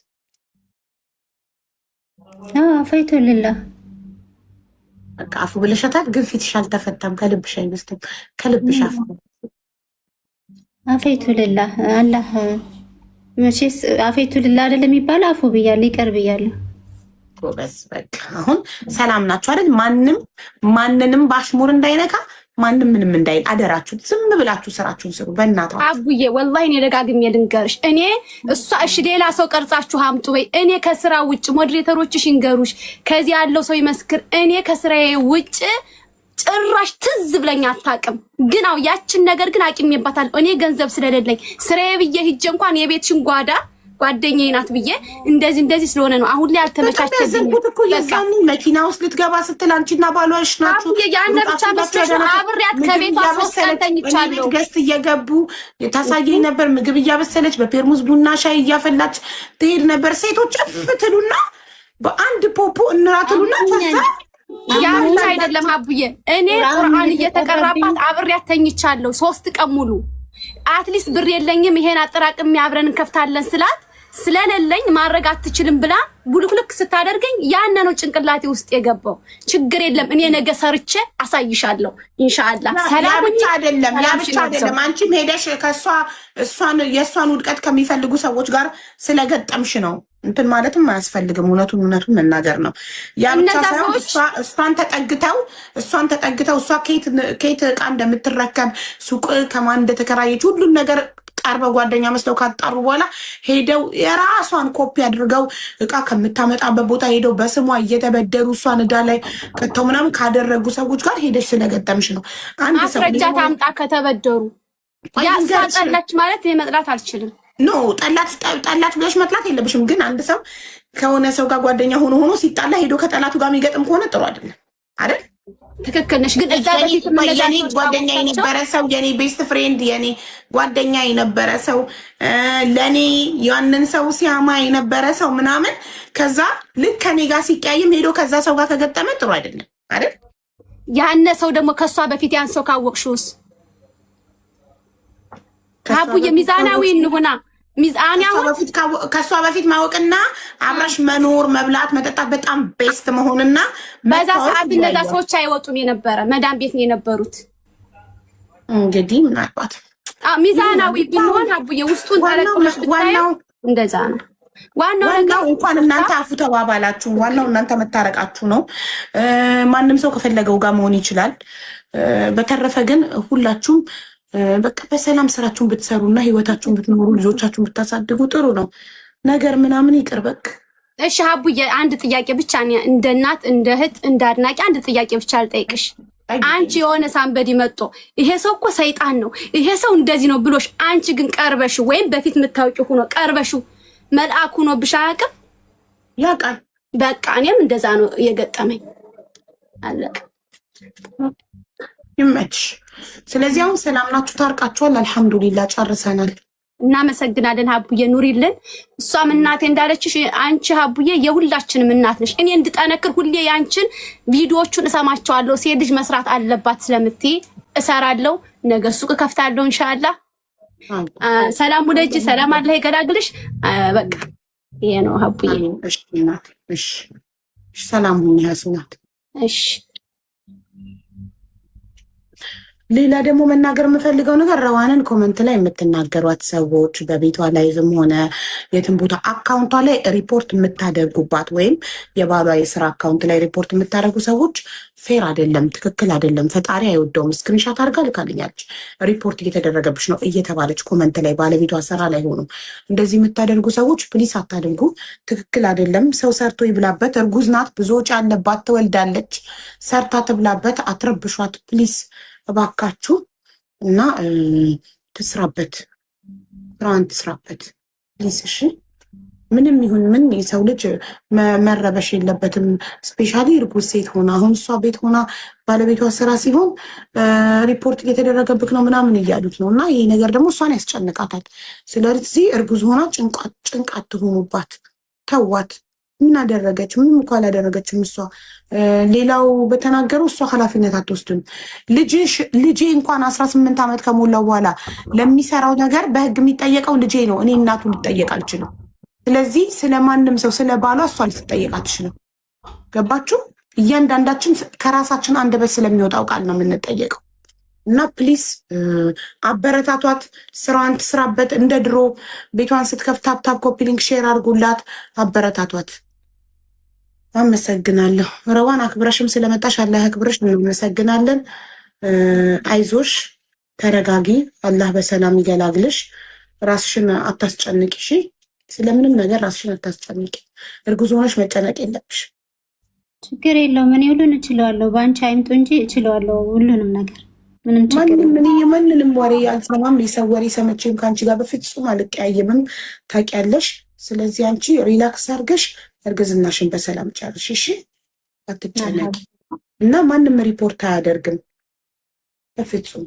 ፈይቶልላ በቃ አፉ ብለሻታል። ግን ፊትሽ አልተፈታም። ከልብሽ አይመስልም። ከልብሽ አፉ አፈይቱልላ አላህ መቼስ አፈይቱልላ አይደለም የሚባለው። አፉ ብያለሁ፣ ይቅር ብያለሁ። ጎበዝ በቃ አሁን ሰላም ናችሁ አይደል? ማንንም ባሽሙር እንዳይነካ ማንም ምንም እንዳይል አደራችሁ። ዝም ብላችሁ ስራችሁን ስሩ። በእናትህ አቡዬ ወላሂ እኔ ደጋግሜ ልንገርሽ፣ እኔ እሷ እሺ ሌላ ሰው ቀርጻችሁ አምጡ ወይ እኔ ከስራ ውጭ ሞዴሬተሮችሽ ይንገሩሽ፣ ከዚህ ያለው ሰው ይመስክር። እኔ ከስራዬ ውጭ ጭራሽ ትዝ ብለኝ አታውቅም። ግን አው ያችን ነገር ግን አቂሜባታለሁ። እኔ ገንዘብ ስለሌለኝ ስራዬ ብዬ ሂጄ እንኳን የቤትሽን ጓዳ ጓደኛዬ ናት ብዬ እንደዚህ ስለሆነ ነው አሁን ላይ አልተመቻቸልኝም። እኮ የዛኑ መኪና ውስጥ ልትገባ ስትል አንቺና ባሏሽ ናችሁ ያነ ብቻ መስሎሽ አብሬያት ከቤቷ 3 ቀን ተኝቻለሁ። ገስት እየገቡ ታሳየኝ ነበር። ምግብ እያበሰለች በፔርሙዝ ቡና ሻይ እያፈላች ትሄድ ነበር። ሴቶች እፍትሉና በአንድ ፖፖ እንራትሉና ተሳ ያ ብቻ አይደለም አቡዬ፣ እኔ ቁርአን እየተቀራባት አብሬያት ተኝቻለሁ 3 ቀን ሙሉ። አትሊስት ብር የለኝም ይሄን አጠራቅም አብረን እንከፍታለን ስላት ስለሌለኝ ማድረግ አትችልም ብላ ቡልክልክ ስታደርገኝ ያነ ነው ጭንቅላቴ ውስጥ የገባው። ችግር የለም እኔ ነገ ሰርቼ አሳይሻለሁ ኢንሻአላህ። ሰላም ብቻ አይደለም አንቺም ሄደሽ የእሷን ውድቀት ከሚፈልጉ ሰዎች ጋር ስለገጠምሽ ነው እንትን ማለትም አያስፈልግም። እውነቱን መናገር ነው። ያ ብቻ ሳይሆን እሷን ተጠግተው እሷ ከየት ዕቃ እንደምትረከብ ሱቅ ከማን እንደተከራየች ሁሉን ነገር ቀርበው ጓደኛ መስለው ካጣሩ በኋላ ሄደው የራሷን ኮፒ አድርገው ዕቃ ከምታመጣበት ቦታ ሄደው በስሟ እየተበደሩ እሷን ዕዳ ላይ ከተው ምናምን ካደረጉ ሰዎች ጋር ሄደሽ ስለገጠምሽ ነው። አንድ ሰው ማስረጃ ታምጣ ከተበደሩ ያሳጠላች ማለት መጥላት አልችልም። ኖ ጠላት ብለሽ መጥላት የለብሽም። ግን አንድ ሰው ከሆነ ሰው ጋር ጓደኛ ሆኖ ሲጣላ ሄዶ ከጠላቱ ጋር የሚገጥም ከሆነ ጥሩ አይደለም አይደል? ትክክል ነሽ። ግን እዛ በፊት የኔ ጓደኛ የነበረ ሰው የኔ ቤስት ፍሬንድ የኔ ጓደኛ የነበረ ሰው ለኔ ያንን ሰው ሲያማ የነበረ ሰው ምናምን ከዛ ልክ ከኔ ጋር ሲቀያይም ሄዶ ከዛ ሰው ጋር ከገጠመ ጥሩ አይደለም አይደል? ያነ ሰው ደግሞ ከሷ በፊት ያን ሰው ካወቅሽውስ አቡዬ ሚዛናዊ እንሁና። ሚዛናዊ ከሷ በፊት ማወቅና አብራሽ መኖር መብላት መጠጣት በጣም ቤስት መሆንና በዛ ሰዓት እነዛ ሰዎች አይወጡም የነበረ መዳም ቤት ነው የነበሩት። እንግዲህ ምናልባት ሚዛናዊ ቢሆን አቡዬ ውስጡን ተለቅመሽ ብታየው እንደዛ ነው። ዋናው እንኳን እናንተ አፉ ተባባላችሁ፣ ዋናው እናንተ መታረቃችሁ ነው። ማንም ሰው ከፈለገው ጋር መሆን ይችላል። በተረፈ ግን ሁላችሁም በቃ በሰላም ስራችሁን ብትሰሩና ህይወታችሁን ብትኖሩ ልጆቻችሁን ብታሳድጉ ጥሩ ነው። ነገር ምናምን ይቅር በቃ። እሺ አቡዬ አንድ ጥያቄ ብቻ እንደ እናት እንደ እህት እንደ አድናቂ አንድ ጥያቄ ብቻ ልጠይቅሽ። አንቺ የሆነ ሳንበዲ መጥቶ ይሄ ሰው እኮ ሰይጣን ነው ይሄ ሰው እንደዚህ ነው ብሎሽ፣ አንቺ ግን ቀርበሽ ወይም በፊት የምታውቂው ሆኖ ቀርበሽ መልአክ ሆኖ ብሽ አያውቅም? ያውቃል። በቃ እኔም እንደዛ ነው የገጠመኝ። አለቀ። ይመችሽ። ስለዚህ አሁን ሰላም ናችሁ፣ ታርቃችኋል። አልሐምዱሊላህ ጨርሰናል። እናመሰግናለን ሀቡዬ፣ ኑሪልን። እሷም እናቴ እንዳለችሽ አንቺ ሀቡዬ የሁላችንም እናት ነሽ። እኔ እንድጠነክር ሁሌ ያንቺን ቪዲዮዎቹን እሰማቸዋለሁ። ሴት ልጅ መስራት አለባት ስለምትይ እሰራለሁ። ነገ ሱቅ ከፍታለሁ ኢንሻአላህ። ሰላም ወለጂ፣ ሰላም አላህ ይገላግልሽ። በቃ ይሄ ነው ሀቡዬ። እሺ እናት፣ እሺ ሰላም ሁኚ ያስናት። እሺ ሌላ ደግሞ መናገር የምፈልገው ነገር ረዋንን ኮመንት ላይ የምትናገሯት ሰዎች በቤቷ ላይቭም ሆነ የትም ቦታ አካውንቷ ላይ ሪፖርት የምታደርጉባት ወይም የባሏ የስራ አካውንት ላይ ሪፖርት የምታደርጉ ሰዎች ፌር አይደለም፣ ትክክል አይደለም፣ ፈጣሪ አይወደውም። ስክሪንሻት አድርጋ ልካልኛለች። ሪፖርት እየተደረገብሽ ነው እየተባለች ኮመንት ላይ ባለቤቷ ስራ ላይ ሆኑ እንደዚህ የምታደርጉ ሰዎች ፕሊስ አታደርጉ። ትክክል አይደለም። ሰው ሰርቶ ይብላበት። እርጉዝ ናት፣ ብዙ ወጪ አለባት፣ ትወልዳለች። ሰርታ ትብላበት። አትረብሿት ፕሊስ እባካችሁ። እና ትስራበት፣ ስራዋን ትስራበት ፕሊስ። እሺ ምንም ይሁን ምን የሰው ልጅ መረበሽ የለበትም። ስፔሻሊ እርጉዝ ሴት ሆና አሁን እሷ ቤት ሆና ባለቤቷ ስራ ሲሆን ሪፖርት እየተደረገብክ ነው ምናምን እያሉት ነው። እና ይሄ ነገር ደግሞ እሷን ያስጨንቃታል። ስለዚህ እርጉዝ ሆና ጭንቃት ትሆኑባት፣ ተዋት። ምን አደረገች? ምንም እኮ አላደረገችም እሷ። ሌላው በተናገረው እሷ ኃላፊነት አትወስድም። ልጄ እንኳን 18 ዓመት ከሞላው በኋላ ለሚሰራው ነገር በህግ የሚጠየቀው ልጄ ነው። እኔ እናቱ ልጠየቅ አልችልም። ስለዚህ ስለማንም ሰው ስለ ባሏ እሷ ልትጠየቅ አትችልም። ገባችሁ? እያንዳንዳችን ከራሳችን አንደበት ስለሚወጣው ቃል ነው የምንጠየቀው። እና ፕሊስ አበረታቷት፣ ስራዋን ትስራበት። እንደ ድሮ ቤቷን ስትከፍት ታፕታፕ ኮፒ ሊንክ ሼር አድርጉላት፣ አበረታቷት። አመሰግናለሁ። ረዋን አክብረሽም ስለመጣሽ አላህ አክብረሽ። እናመሰግናለን። አይዞሽ፣ ተረጋጊ። አላህ በሰላም ይገላግልሽ። ራስሽን አታስጨንቂ። እሺ፣ ስለምንም ነገር ራስሽን አታስጨንቂ። እርጉዝ ሆነሽ መጨነቅ የለብሽ። ችግር የለውም። እኔ ሁሉን እችለዋለሁ። በአንቺ አይምጡ እንጂ እችለዋለሁ ሁሉንም ነገር። ምንም ችግር የማንንም ወሬ አልሰማም። የሰው ወሬ ሰምቼም ከአንቺ ጋር በፍጹም አልቀያየምም። ታውቂያለሽ። ስለዚህ አንቺ ሪላክስ አድርገሽ እርግዝናሽን በሰላም ጨርሽ። እሺ፣ አትጨነቂ። እና ማንም ሪፖርት አያደርግም በፍጹም።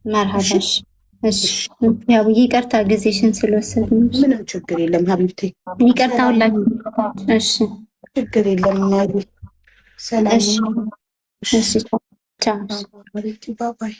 መርሃባሽ። እሺ፣ ያው ይቅርታ ጊዜሽን ስለወሰድን። ምንም ችግር የለም ሀቢብቴ፣ ይቅርታ ሁላችሁ። እሺ፣ ችግር የለም። ሰላም። እሺ፣ ቻው። ባባይ